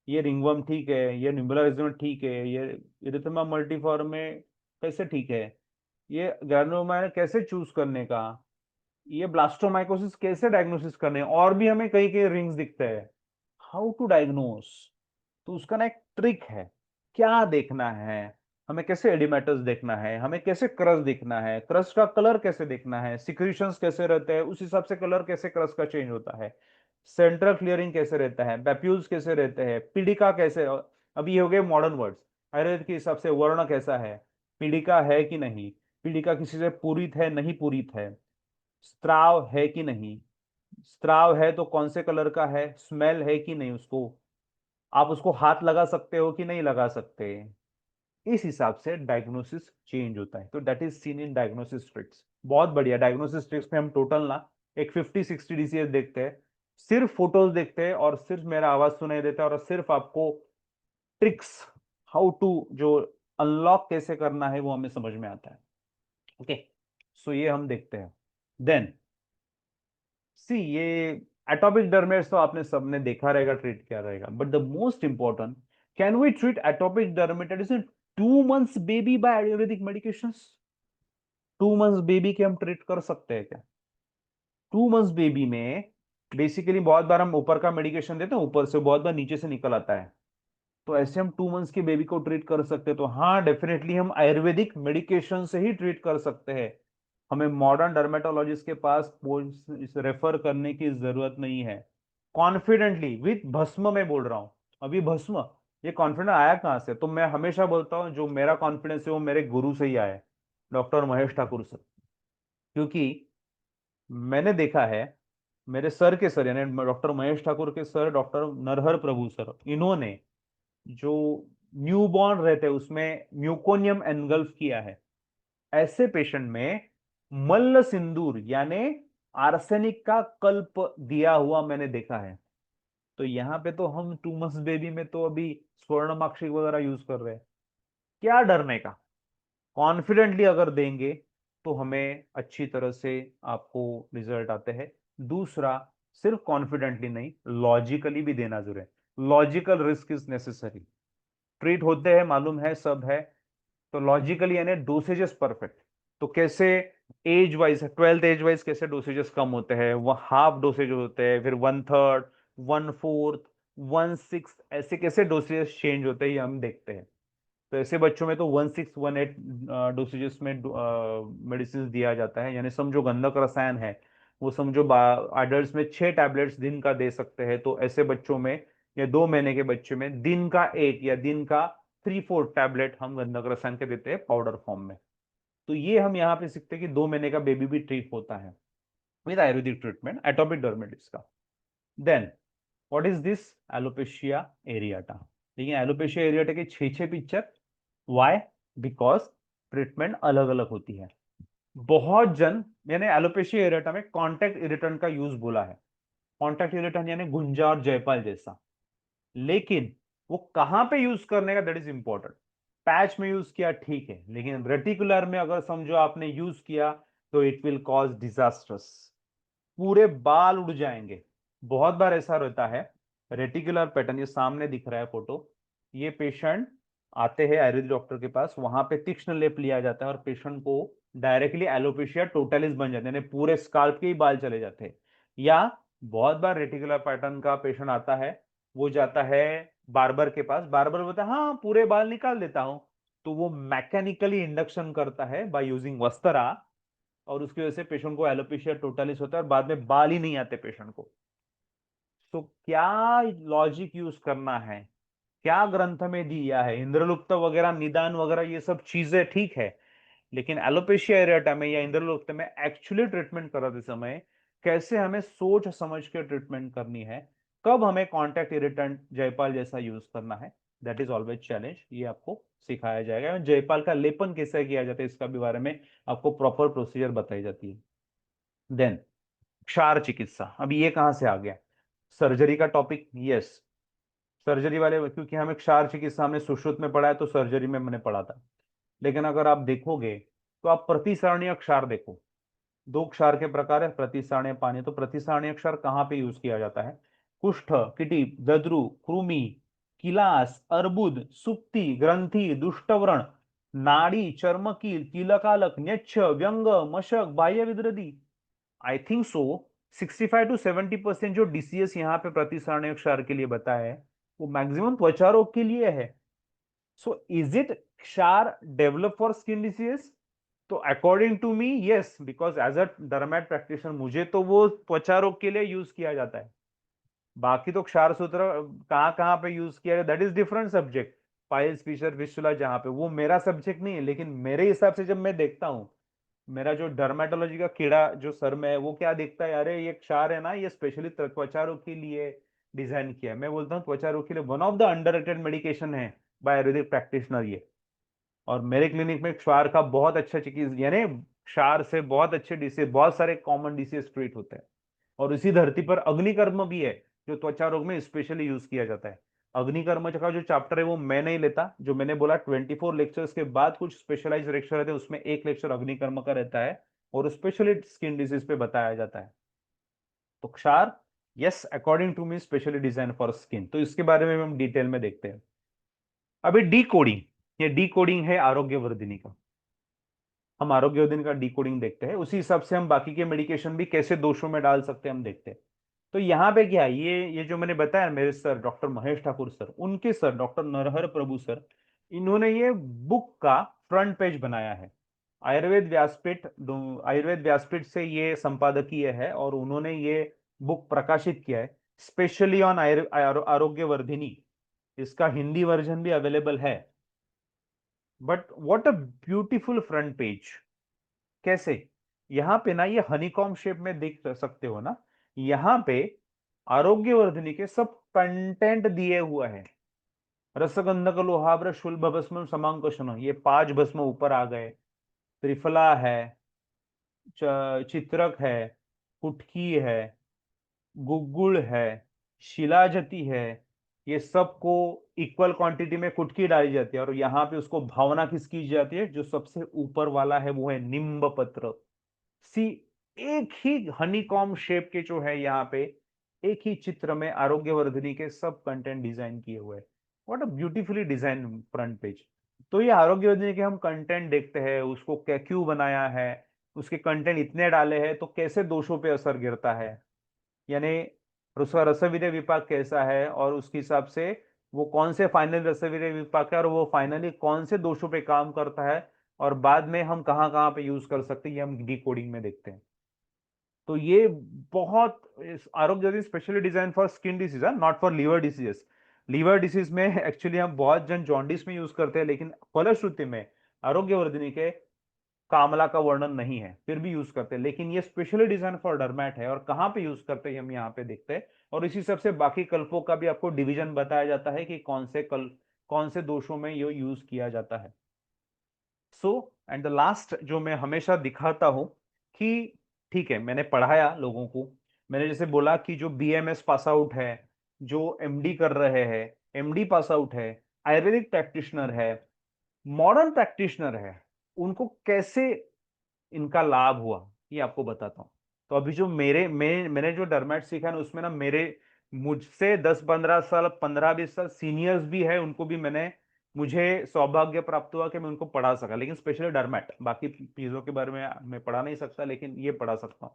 ये रिंगवर्म ठीक है, ये न्यूमुलर ठीक है, ये इरिथेमा मल्टीफॉर्म में कैसे ठीक है, ये ग्रैनुलोमा कैसे चूज करने का, ये ब्लास्टोमाइकोसिस कैसे डायग्नोसिस करने, और भी हमें कई कई रिंग्स दिखते हैं। How to diagnose? तो उसका ना एक ट्रिक है। क्या देखना है हमें? कैसे एडिमेटस देखना है हमें, कैसे क्रस्ट देखना है, क्रस्ट का कलर कैसे देखना है, सिक्रीशंस कैसे रहते हैं, उस हिसाब से कलर कैसे क्रस्ट का चेंज होता है, सेंट्रल क्लियरिंग कैसे रहता है, पैप्यूल्स कैसे रहते हैं, पीड़िका कैसे। अभी ये हो गए मॉडर्न वर्ड्स, आयुर्वेद के हिसाब से वर्ण कैसा है, पीड़िका है कि नहीं, पीड़िका किसी से पूरित है नहीं पूरित है, स्त्राव है कि नहीं, स्त्राव है तो कौन से कलर का है, स्मेल है कि नहीं, उसको आप उसको हाथ लगा सकते हो कि नहीं लगा सकते, इस हिसाब से डायग्नोसिस चेंज होता है। तो that is seen in diagnosis tricks. बहुत बढ़िया, डायग्नोसिस ट्रिक्स में हम टोटल ना एक 50-60 डीसीएस देखते हैं, सिर्फ फोटोज देखते हैं और सिर्फ मेरा आवाज सुनाई देता है, और सिर्फ आपको ट्रिक्स, हाउ टू जो अनलॉक कैसे करना है वो हमें समझ में आता है। ओके, सो ये हम देखते हैं। देन सी, ये एटॉपिक डर्मेट्स तो आपने सबने देखा रहेगा, ट्रीट किया रहेगा, but the most important, can we treat atopic dermatitis in 2 months baby by ayurvedic medications? 2 months baby के हम ट्रीट कर सकते हैं क्या? 2 months बेबी में बेसिकली बहुत बार हम ऊपर का मेडिकेशन देते हैं, ऊपर से बहुत बार नीचे से निकल आता है, तो ऐसे हम 2 मंथ्स की बेबी को ट्रीट कर सकते हैं। तो हाँ, डेफिनेटली हम आयुर्वेदिक मेडिकेशन से ही ट्रीट कर सकते हैं। हमें मॉडर्न डर्मेटोलॉजिस्ट के पास रेफर करने की जरूरत नहीं है। कॉन्फिडेंटली विथ भस्म में बोल रहा हूं, अभी भस्म, ये कॉन्फिडेंस आया कहां से? तो मैं हमेशा बोलता हूं जो मेरा कॉन्फिडेंस है वो मेरे गुरु से ही आया है, डॉक्टर महेश ठाकुर सर। क्योंकि मैंने देखा है मेरे सर के सर यानी डॉक्टर महेश ठाकुर के सर, डॉक्टर नरहर प्रभु सर, इन्होंने जो न्यूबॉर्न रहते हैं उसमें म्यूकोनियम एनगल्फ किया है। ऐसे पेशेंट में मल्ल सिंदूर यानी आर्सेनिक का कल्प दिया हुआ मैंने देखा है। तो यहाँ पे तो हम 2 मंथ्स बेबी में तो अभी स्वर्णमाक्षिक वगैरह यूज कर रहे हैं, क्या डरने का? कॉन्फिडेंटली अगर देंगे तो हमें अच्छी तरह से आपको रिजल्ट आते हैं। दूसरा, सिर्फ कॉन्फिडेंटली नहीं, लॉजिकली भी देना जरूरी है। Logical risk is necessary. Treat होते हैं, मालूम है, सब है, तो लॉजिकली यानी डोसेजेस परफेक्ट। तो कैसे age wise, 12th age wise कैसे डोसेजेस कम होते हैं, वो हाफ डोसेज होते हैं, फिर 1/3, 1/4, 1/6, ऐसे कैसे डोसेजेस चेंज होते हैं ये हम देखते हैं। तो ऐसे बच्चों में तो 1/6, 1/8 डोसेजेस में मेडिसिन दिया जाता है। यानी समझो गंधक रसायन है, वो समझो एडल्ट्स में 6 टैबलेट्स दिन का दे सकते हैं, तो ऐसे बच्चों में या 2 महीने के बच्चे में दिन का 1 या दिन का 3/4 टैबलेट हम गंधक रसायन के देते हैं पाउडर फॉर्म में। तो ये हम यहाँ पे सीखते हैं कि 2 महीने का बेबी भी ट्रीट होता है with ayurvedic treatment, atopic dermatitis का। Then what is this? Alopecia areata. देखिए एलोपेशिया एरियाटा के 6 पिक्चर। वाई? बिकॉज ट्रीटमेंट अलग अलग होती है। बहुत जन, मैंने एलोपेशिया एरियाटा में कॉन्टैक्ट इरिटेंट का यूज बोला है। कॉन्टैक्ट इरिटेंट यानी गुंजा और जयपाल जैसा, लेकिन वो कहां पे यूज करने का, दैट इज इंपॉर्टेंट। पैच में यूज किया ठीक है, लेकिन रेटिकुलर में अगर समझो आपने यूज किया तो इट विल कॉज डिजास्टर्स, पूरे बाल उड़ जाएंगे। बहुत बार ऐसा रहता है, रेटिकुलर पैटर्न, ये सामने दिख रहा है फोटो, ये पेशेंट आते हैं आयुर्वेदिक डॉक्टर के पास, वहां पे तीक्ष्ण लेप लिया जाता है और पेशेंट को डायरेक्टली एलोपेशिया टोटलिस बन जाते हैं, यानी पूरे स्काल्प के ही बाल चले जाते हैं। या बहुत बार रेटिकुलर पैटर्न का पेशेंट आता है, वो जाता है बार्बर के पास, बार्बर बोलता है हाँ पूरे बाल निकाल देता हूं, तो वो मैकेनिकली इंडक्शन करता है बाय यूजिंग वस्तरा, और उसकी वजह से पेशेंट को एलोपेशिया टोटलिस होता है और बाद में बाल ही नहीं आते पेशेंट को। तो क्या लॉजिक यूज करना है, क्या ग्रंथ में दिया है, इंद्रलुप्त वगैरह निदान वगैरह ये सब चीजें ठीक है, लेकिन एलोपेशिया एरियाटा में या इंद्रलुप्त में एक्चुअली ट्रीटमेंट कराते समय कैसे हमें सोच समझ के ट्रीटमेंट करनी है, कब हमें कॉन्टैक्ट इरिटेंट जयपाल जैसा यूज करना है, दैट इज ऑलवेज चैलेंज। ये आपको सिखाया जाएगा। जयपाल का लेपन कैसे किया जाता है इसका भी बारे में आपको प्रॉपर प्रोसीजर बताई जाती है। देन क्षार चिकित्सा, अब ये कहां से आ गया? सर्जरी का टॉपिक, यस। सर्जरी वाले, क्योंकि हमें क्षार चिकित्सा हमने सुश्रुत में पढ़ा है तो सर्जरी में मैंने पढ़ा था, लेकिन अगर आप देखोगे तो आप प्रतिसारणीय क्षार देखो। 2 क्षार के प्रकार है, प्रतिसारणीय पानी। तो प्रतिसारणीय क्षार कहाँ पे यूज किया जाता है? कुष्ठ, किटी, दद्रु, कृमि, किलास, अर्बुद, सुप्ति, ग्रंथि, दुष्टव्रण, नाड़ी, चर्मकील, कीलकालक, न्यच्छ, व्यंग, मशक, बाह्य विद्रदी, आई थिंक सो 65 to 70% जो डीसीएस यहाँ पे प्रतिसारणीय क्षार के लिए बताया है वो मैक्सिमम त्वचा रोग के लिए है। So is it kshar develop for skin disease? तो according to me yes, because as a derma practitioner मुझे तो वो त्वचा रोग के लिए यूज किया जाता है। बाकी तो क्षार सूत्र कहाँ कहाँ पे यूज किया है that is different subject. Piles, fissure, fistula जहां पे, वो मेरा सब्जेक्ट नहीं है, लेकिन मेरे हिसाब से जब मैं देखता हूँ, मेरा जो डर्मेटोलॉजी का कीड़ा जो सर में है वो क्या देखता है, अरे ये क्षार है ना, ये स्पेशली त्वचा रोग के लिए डिजाइन किया है। मैं बोलता हूँ त्वचा रोग के लिए one of the underrated medication है बाय आयुर्वेदिक प्रैक्टिशनर ये। और मेरे क्लिनिक में क्षार का बहुत अच्छा चिकित्सा, यानी क्षार से बहुत अच्छे डिसीज, बहुत सारे कॉमन डिसीज ट्रीट होते हैं। और इसी धरती पर अग्निकर्म भी है जो त्वचा रोग में स्पेशली यूज किया जाता है। अग्निकर्म का जो चैप्टर है वो मैं नहीं लेता, जो मैंने बोला 24 लेक्चर्स के बाद कुछ स्पेशलाइज लेक्चर रहते हैं, उसमें एक लेक्चर अग्निकर्म का रहता है और स्पेशली स्किन डिजीज पे बताया जाता है। तो kshar yes according to me specially design for skin, तो इसके बारे में हम डिटेल में देखते हैं। अभी डी कोडिंग, ये डी कोडिंग है आरोग्यवर्धिनी का। हम आरोग्यवर्धिनी का डी कोडिंग देखते हैं, उसी हिसाब से हम बाकी के मेडिकेशन भी कैसे दोषों में डाल सकते हैं हम देखते हैं। तो यहाँ पे क्या है, ये जो मैंने बताया मेरे sir doctor Mahesh Thakur sir, उनके सर डॉक्टर नरहर प्रभु सर, इन्होंने ये बुक का फ्रंट पेज बनाया है। आयुर्वेद व्यासपीठ से ये संपादकीय है और उन्होंने ये बुक प्रकाशित किया है स्पेशली ऑन आरोग्य वर्धिनी। इसका हिंदी वर्जन भी अवेलेबल है। But what a beautiful front page. कैसे, यहाँ पे ना ये हनीकॉम शेप में देख सकते हो ना, यहाँ पे आरोग्यवर्धिनी के सब कंटेंट दिए हुआ है। रसगंधक शुल्भ भस्म समांकशन, ये 5 भस्म ऊपर आ गए। त्रिफला है, चित्रक है, कुटकी है, गुग्गुल है, शिलाजती है। ये सबको इक्वल क्वांटिटी में कुटकी डाली जाती है और यहाँ पे उसको भावना किसकी जाती है, जो सबसे ऊपर वाला है वो है निम्ब पत्र। सी, एक ही हनीकॉम शेप के जो है यहाँ पे एक ही चित्र में आरोग्यवर्धिनी के सब कंटेंट डिजाइन किए हुए हैं। What a beautifully design front page. तो ये आरोग्यवर्धिनी के हम कंटेंट देखते हैं, उसको क्या क्यों बनाया है, उसके कंटेंट इतने डाले हैं तो कैसे दोषों पे असर गिरता है, यानी उसका रसविदय विपाक कैसा है और उसके हिसाब से वो कौन से फाइनल रसविदय विपाक है और वो फाइनली कौन से दोषों पे काम करता है और बाद में हम कहाँ कहाँ पे यूज कर सकते हैं, ये हम डिकोडिंग में देखते हैं। तो ये बहुत Arogya specially design for skin disease है, not for liver diseases. Liver disease में एक्चुअली हम बहुत जन जॉन्डिस में यूज करते हैं, लेकिन फलश्रुति में आरोग्यवर्धिनी के कामला का वर्णन नहीं है, फिर भी यूज करते हैं। लेकिन ये स्पेशली डिजाइन फॉर डरमैट है और कहाँ पे यूज करते हैं हम यहाँ पे देखते हैं। और इसी सबसे बाकी कल्पों का भी आपको डिवीजन बताया जाता है कि कौन से दोषों में ये यूज किया जाता है। सो एंड द लास्ट जो मैं हमेशा दिखाता हूं कि ठीक है, मैंने पढ़ाया लोगों को, मैंने जैसे बोला कि जो बीएमएस पास आउट है, जो एमडी कर रहे हैं, एमडी पास आउट है, आयुर्वेदिक प्रैक्टिशनर है, मॉडर्न प्रैक्टिशनर है, उनको कैसे इनका लाभ हुआ ये आपको बताता हूँ। तो अभी जो मैंने जो डरमैट सीखा है ना, उसमें ना मेरे मुझसे 10-15 साल 15-20 साल सीनियर्स भी है, उनको भी मुझे सौभाग्य प्राप्त हुआ कि मैं उनको पढ़ा सका। लेकिन स्पेशली डरमैट, बाकी चीजों के बारे में मैं पढ़ा नहीं सकता, लेकिन ये पढ़ा सकता हूँ।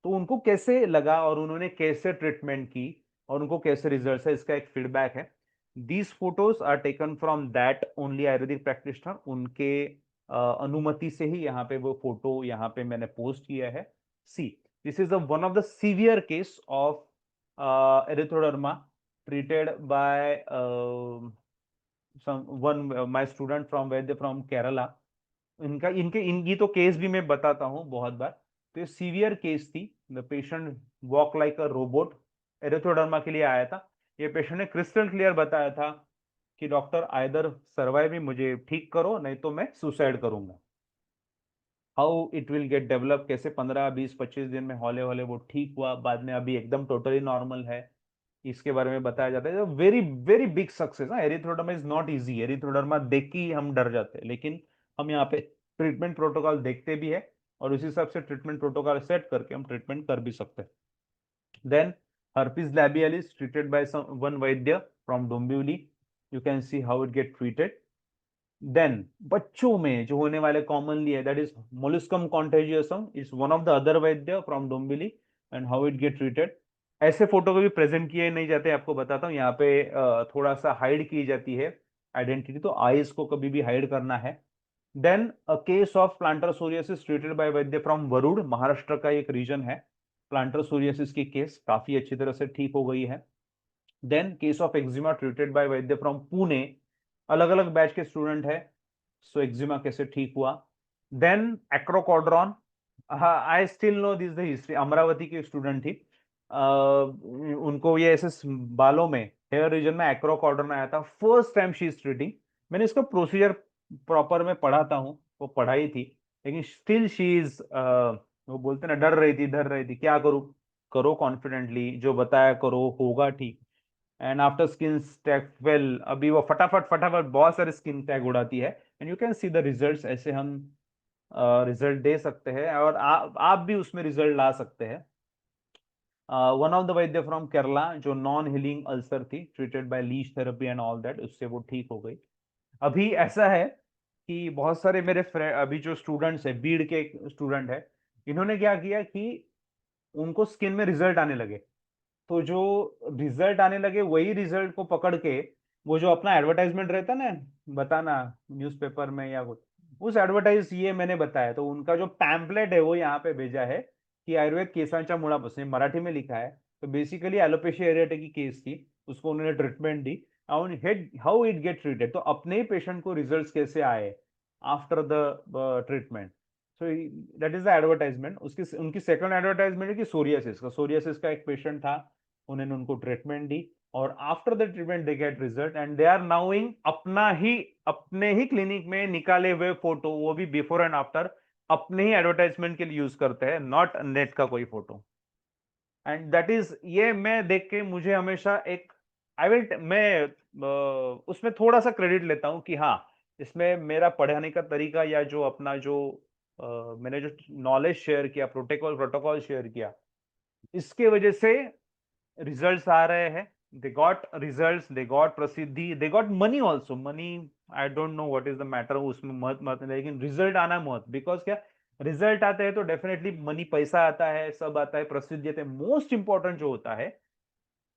तो उनको कैसे लगा और उन्होंने कैसे ट्रीटमेंट की और उनको कैसे रिजल्ट है, इसका एक फीडबैक है। These photos are taken from that only ayurvedic practitioner, उनके अनुमति से ही यहाँ पे वो फोटो यहाँ पे मैंने पोस्ट किया है। See, this is one of the severe case of erythroderma treated by my student from वैद्य फ्रॉम केरला। इनकी तो केस भी मैं बताता हूँ बहुत बार। तो ये सीवियर केस थी। The patient walk like a robot, erythroderma के लिए आया था। ये पेशेंट ने क्रिस्टल क्लियर बताया था कि डॉक्टर आइदर सर्वाइव, मुझे ठीक करो नहीं तो मैं सुसाइड करूंगा। How it will get develop, कैसे 15-20-25 दिन में हौले हौले वो ठीक हुआ, बाद में अभी एकदम टोटली नॉर्मल है, इसके बारे में बताया जाता है। Very very big success. Erythroderma is not easy. Erythroderma देख के ही हम डर जाते हैं, लेकिन हम यहाँ पे ट्रीटमेंट प्रोटोकॉल देखते भी है और उस हिसाब से ट्रीटमेंट प्रोटोकॉल सेट करके हम ट्रीटमेंट कर भी सकते हैं। Then herpes labialis treated by one vaidya from Dombivli. You can see how it get treated. Then बच्चों में जो होने वाले कॉमनली है, that is molluscum contagiosum, it's one of the other वैद्य from Dombivli and how it get treated. ऐसे photo को भी प्रेजेंट किए नहीं जाते, आपको बताता हूँ। यहाँ पे थोड़ा सा हाइड की जाती है आइडेंटिटी, तो आईज को कभी भी हाइड करना है। Then a case of plantar psoriasis treated by vaidya from Warud, Maharashtra का एक रीजन है। प्लांटर सोरियासिस की केस काफी अच्छी तरह से ठीक हो गई है। Then case of eczema treated by vaidya from Pune, अलग अलग बैच के स्टूडेंट है, सो एक्जिमा कैसे ठीक हुआ। Then acrochordon, I still know this the history. Amravati की स्टूडेंट थी, उनको ये ऐसे बालों में, हेयर रीजन में एक्रोकॉड्रॉन आया था। First time she is treating. मैंने इसका प्रोसीजर प्रॉपर में पढ़ाता हूँ, वो पढ़ाई थी, लेकिन स्टिल शी इज, वो बोलते ना, डर रही थी, क्या करूँ, करो कॉन्फिडेंटली, जो बताया करो, होगा ठीक। And after skin tag well, अभी वो फटाफट फटाफट बहुत सारे स्किन टैग उड़ाती है and you can see the results. ऐसे हम रिजल्ट दे सकते हैं और आप भी उसमें रिजल्ट ला सकते हैं। One of the Vaidya from Kerala, जो नॉन हीलिंग अल्सर थी, treated by leech therapy and all that, उससे वो ठीक हो गई। अभी ऐसा है कि बहुत सारे मेरे अभी जो स्टूडेंट्स है, बीड़ के स्टूडेंट है, इन्होंने क्या किया कि उनको स्किन में रिजल्ट आने लगे। तो जो रिजल्ट आने लगे वही रिजल्ट को पकड़ के वो जो अपना एडवर्टाइजमेंट रहता ना, बताना न्यूज़पेपर में या कुछ, उस एडवर्टाइज ये मैंने बताया, तो उनका जो पैम्पलेट है वो यहाँ पे भेजा है की आयुर्वेद केसांच्या मुळापासून, मराठी में लिखा है। तो बेसिकली एलोपेशिया एरियाटा की केस थी, उसको उन्होंने treatment the, how it get treated, तो अपने ही पेशेंट को रिजल्ट्स कैसे आए after the treatment. So that is the advertisement. उसकी उनकी सेकंड एडवर्टाइजमेंट है कि सोरियासिस का एक पेशेंट था, उन्होंने उनको ट्रीटमेंट दी और after the treatment they get result and they are knowing अपने ही क्लिनिक में निकाले हुए फोटो, वो भी बिफोर एंड आफ्टर, अपने ही एडवर्टाइजमेंट के लिए यूज करते हैं, नॉट नेट का कोई फोटो। एंड दैट इज, ये मैं देख के मुझे हमेशा एक मैं उसमें थोड़ा सा क्रेडिट लेता हूं कि हाँ, इसमें मेरा पढ़ाने का तरीका या जो अपना जो मैंने जो नॉलेज शेयर किया, प्रोटोकॉल शेयर किया, इसके वजह से रिजल्ट्स आ रहे हैं। They got results, they got प्रसिद्धि, they got money also. Money I don't know what is the matter, उसमें मत लेकिन रिजल्ट आना मत, बिकॉज क्या, रिजल्ट आते हैं तो डेफिनेटली मनी, पैसा आता है, सब आता है, प्रसिद्धि आते है। मोस्ट इंपॉर्टेंट जो होता है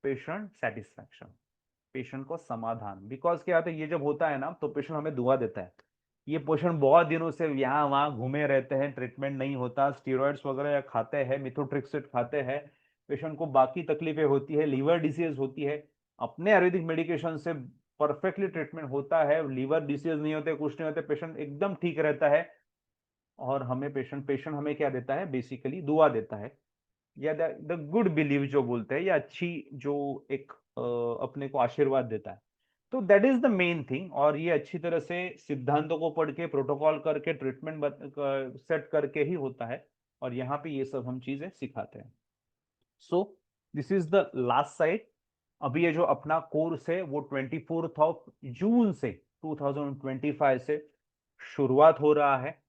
पेशेंट सेटिस्फैक्शन, पेशेंट को समाधान। बिकॉज क्या होता है, ये जब होता है ना तो पेशेंट हमें दुआ देता है। ये पेशेंट बहुत दिनों से यहाँ वहां घूमे रहते हैं, ट्रीटमेंट नहीं होता, स्टीरॉइड्स वगैरह खाते हैं, मिथोट्रिक्सेट खाते हैं, पेशेंट को बाकी तकलीफें होती है, लीवर डिसीज होती है, अपने आयुर्वेदिक मेडिकेशन से परफेक्टली ट्रीटमेंट होता है, लीवर डिसीज नहीं होते, कुछ नहीं होते, पेशेंट एकदम ठीक रहता है। और हमें पेशेंट हमें क्या देता है, बेसिकली दुआ देता है, या द गुड बिलीव जो बोलते हैं, या अच्छी जो एक अपने को आशीर्वाद देता है। तो that is the main thing. और ये अच्छी तरह से सिद्धांतों को पढ़ के, प्रोटोकॉल करके, ट्रीटमेंट सेट करके ही होता है, और यहाँ पे ये सब हम चीजें सिखाते हैं। So this is the last side. अभी ये जो अपना कोर्स है वो 24 जून से 2025 से शुरुआत हो रहा है।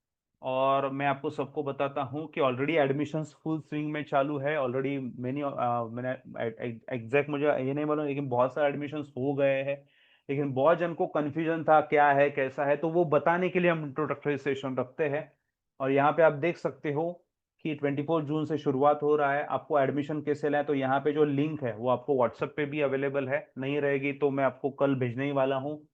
और मैं आपको सबको बताता हूं कि ऑलरेडी एडमिशंस फुल स्विंग में चालू है। ऑलरेडी मैंने एग्जैक्ट मुझे ये नहीं मालूम, लेकिन बहुत सारे एडमिशंस हो गए हैं। लेकिन बहुत जन को कंफ्यूजन था क्या है कैसा है, तो वो बताने के लिए हम इंट्रोडक्टरी सेशन रखते हैं। और यहाँ पे आप देख सकते हो कि 24 जून से शुरुआत हो रहा है। आपको एडमिशन कैसे लें, तो यहाँ पे जो लिंक है वो आपको व्हाट्सएप पे भी अवेलेबल है, नहीं रहेगी तो मैं आपको कल भेजने ही वाला हूँ।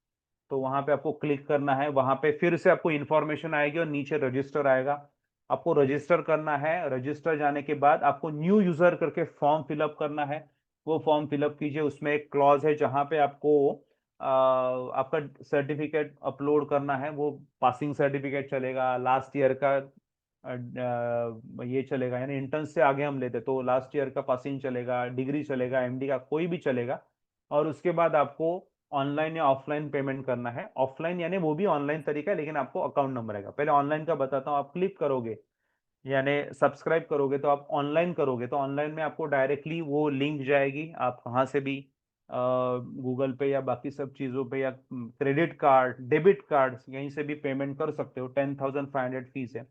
तो वहां पे आपको क्लिक करना है, वहां पे फिर से आपको इंफॉर्मेशन आएगी और नीचे रजिस्टर आएगा, आपको रजिस्टर करना है। रजिस्टर जाने के बाद आपको न्यू यूजर करके फॉर्म फिलअप करना है। वो फॉर्म फिलअप कीजिए, उसमें एक क्लॉज है जहां पे आपको आपका सर्टिफिकेट अपलोड करना है। वो पासिंग सर्टिफिकेट चलेगा, लास्ट ईयर का ये चलेगा, यानी इंटर्न से आगे हम लेते तो लास्ट ईयर का पासिंग चलेगा, डिग्री चलेगा, एमडी का कोई भी चलेगा। और उसके बाद आपको ऑनलाइन या ऑफलाइन पेमेंट करना है। ऑफलाइन यानी वो भी ऑनलाइन तरीका है, लेकिन आपको अकाउंट नंबर आएगा। पहले ऑनलाइन का बताता हूँ। आप क्लिक करोगे यानी सब्सक्राइब करोगे, तो आप ऑनलाइन करोगे तो ऑनलाइन में आपको डायरेक्टली वो लिंक जाएगी। आप कहाँ से भी गूगल पे या बाकी सब चीज़ों पे, या क्रेडिट कार्ड, डेबिट कार्ड, यहीं से भी पेमेंट कर सकते हो। 10,500 फीस है।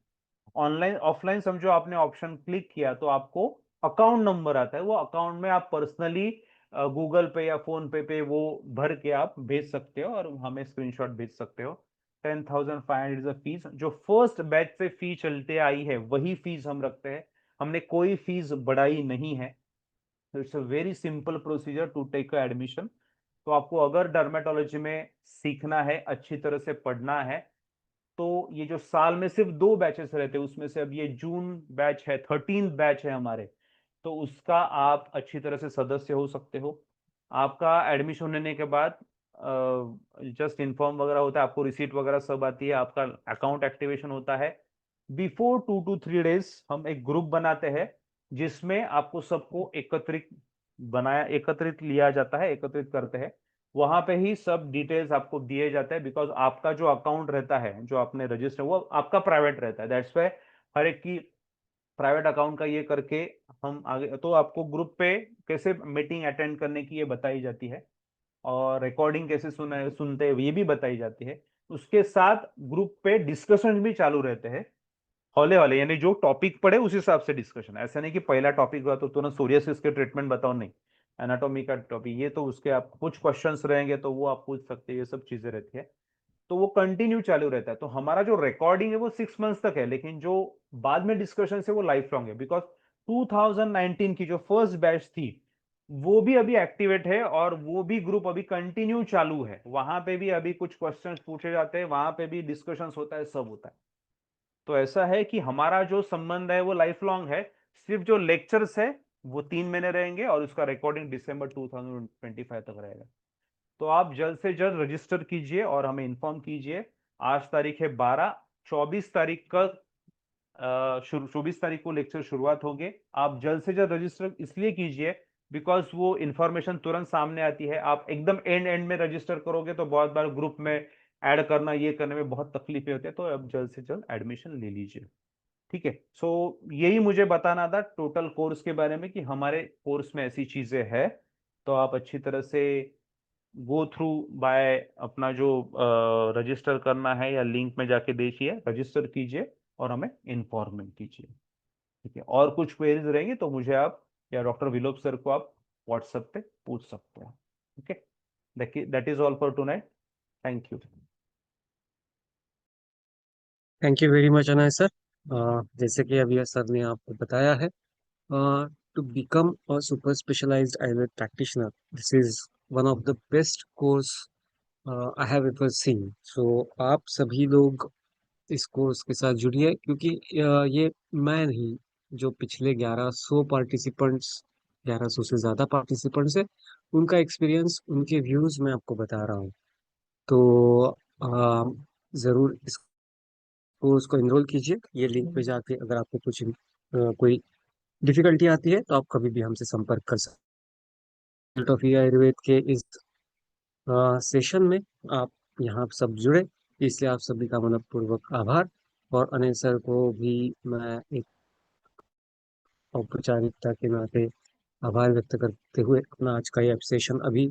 ऑनलाइन ऑफलाइन समझो, आपने ऑप्शन क्लिक किया तो आपको अकाउंट नंबर आता है। वो अकाउंट में आप पर्सनली गूगल पे या फोन पे वो भर के आप भेज सकते हो और हमें स्क्रीनशॉट भेज सकते हो। 10,500 फीस, जो फर्स्ट बैच से फी चलते आई है वही फीस हम रखते हैं। हमने कोई फीस बढ़ाई नहीं है। It's a very simple procedure to take admission. तो आपको अगर डर्मेटोलॉजी में सीखना है, अच्छी तरह से पढ़ना है, तो ये जो साल में सिर्फ 2 बैचेस रहते हैं, उसमें से अब ये जून बैच है, 13th बैच है हमारे, तो उसका आप अच्छी तरह से सदस्य हो सकते हो। आपका एडमिशन होने के बाद जस्ट इन्फॉर्म वगैरह होता है, आपको रिसीट वगैरह सब आती है, आपका अकाउंट एक्टिवेशन होता है। बिफोर 2 to 3 डेज हम एक ग्रुप बनाते हैं जिसमें आपको सबको एकत्रित लिया जाता है, एकत्रित करते हैं। वहां पे ही सब डिटेल्स आपको दिए जाते हैं, बिकॉज आपका जो अकाउंट रहता है, जो आपने रजिस्टर, वो आपका प्राइवेट रहता है। दैट्स वाई हर एक की प्राइवेट अकाउंट का ये करके हम आगे, तो आपको ग्रुप पे कैसे मीटिंग अटेंड करने की ये बताई जाती है, और रिकॉर्डिंग कैसे सुनते हैं ये भी बताई जाती है। उसके साथ ग्रुप पे डिस्कशन भी चालू रहते हैं, हौले वाले, यानी जो टॉपिक पढ़े उस हिसाब से डिस्कशन। ऐसा नहीं कि पहला टॉपिक हुआ तो तुरंत सोरियासिस के ट्रीटमेंट बताओ, नहीं, एनाटॉमी का टॉपिक ये तो उसके आप कुछ क्वेश्चंस रहेंगे तो वो आप पूछ सकते हैं, ये सब चीजें रहती है। तो वो कंटिन्यू चालू रहता है। तो हमारा जो रिकॉर्डिंग है वो 6 मंथ्स तक है, लेकिन जो बाद में डिस्कशन है वो लाइफ लॉन्ग है। बिकॉज 2019 की जो फर्स्ट बैच थी वो भी अभी एक्टिवेट है और वो भी ग्रुप अभी कंटिन्यू चालू है। वहां पे भी अभी कुछ क्वेश्चंस पूछे जाते हैं, वहां पे भी डिस्कशंस होता है, सब होता है। तो ऐसा है कि हमारा जो संबंध है वो लाइफ लॉन्ग है। सिर्फ जो लेक्चर्स है वो 3 महीने रहेंगे और उसका रिकॉर्डिंग दिसंबर 2025 तक रहेगा। तो आप जल्द से जल्द रजिस्टर कीजिए और हमें इन्फॉर्म कीजिए। आज तारीख है 12, 24 तारीख का 24 तारीख को लेक्चर शुरुआत होंगे। आप जल्द से जल्द रजिस्टर इसलिए कीजिए बिकॉज वो इंफॉर्मेशन तुरंत सामने आती है। आप एकदम एंड एंड में रजिस्टर करोगे तो बहुत बार ग्रुप में ऐड करना, ये करने में बहुत तकलीफें होती है। तो अब जल्द से जल्द एडमिशन ले लीजिए, ठीक है। सो यही मुझे बताना था टोटल कोर्स के बारे में कि हमारे कोर्स में ऐसी चीजें है। तो आप अच्छी तरह से गो थ्रू बाय अपना जो रजिस्टर करना है या लिंक में जाके देखिए, रजिस्टर कीजिए और हमें इन्फॉर्मेट कीजिए, ठीक है। और कुछ क्वेरीज रहेंगे तो मुझे आप या डॉक्टर विलोप सर को आप व्हाट्सएप पे पूछ सकते हैं, okay. That is all for tonight. Thank you. Thank you very much Anay sir. जैसे कि अभी सर ने आपको बताया है, to become a super specialized Ayurvedic practitioner, this is one of the best course I have ever seen. So आप सभी लोग इस कोर्स के साथ जुड़िए, क्योंकि ये मैं नहीं, जो पिछले 1100 पार्टिसिपेंट्स, 1100 से ज़्यादा पार्टिसिपेंट्स है, उनका एक्सपीरियंस, उनके व्यूज़ मैं आपको बता रहा हूँ। तो ज़रूर इस कोर्स को इनरोल कीजिए। ये लिंक पे जाके अगर आपको कुछ कोई डिफिकल्टी आती है तो आप कभी भी हमसे संपर्क कर सकते हैं। ऑफ आयुर्वेद के इस सेशन में आप यहाँ सब जुड़े, इसलिए आप सभी का मनपूर्वक आभार। और अनिल सर को भी मैं एक औपचारिकता के नाते आभार व्यक्त करते हुए अपना आज का ये सेशन अभी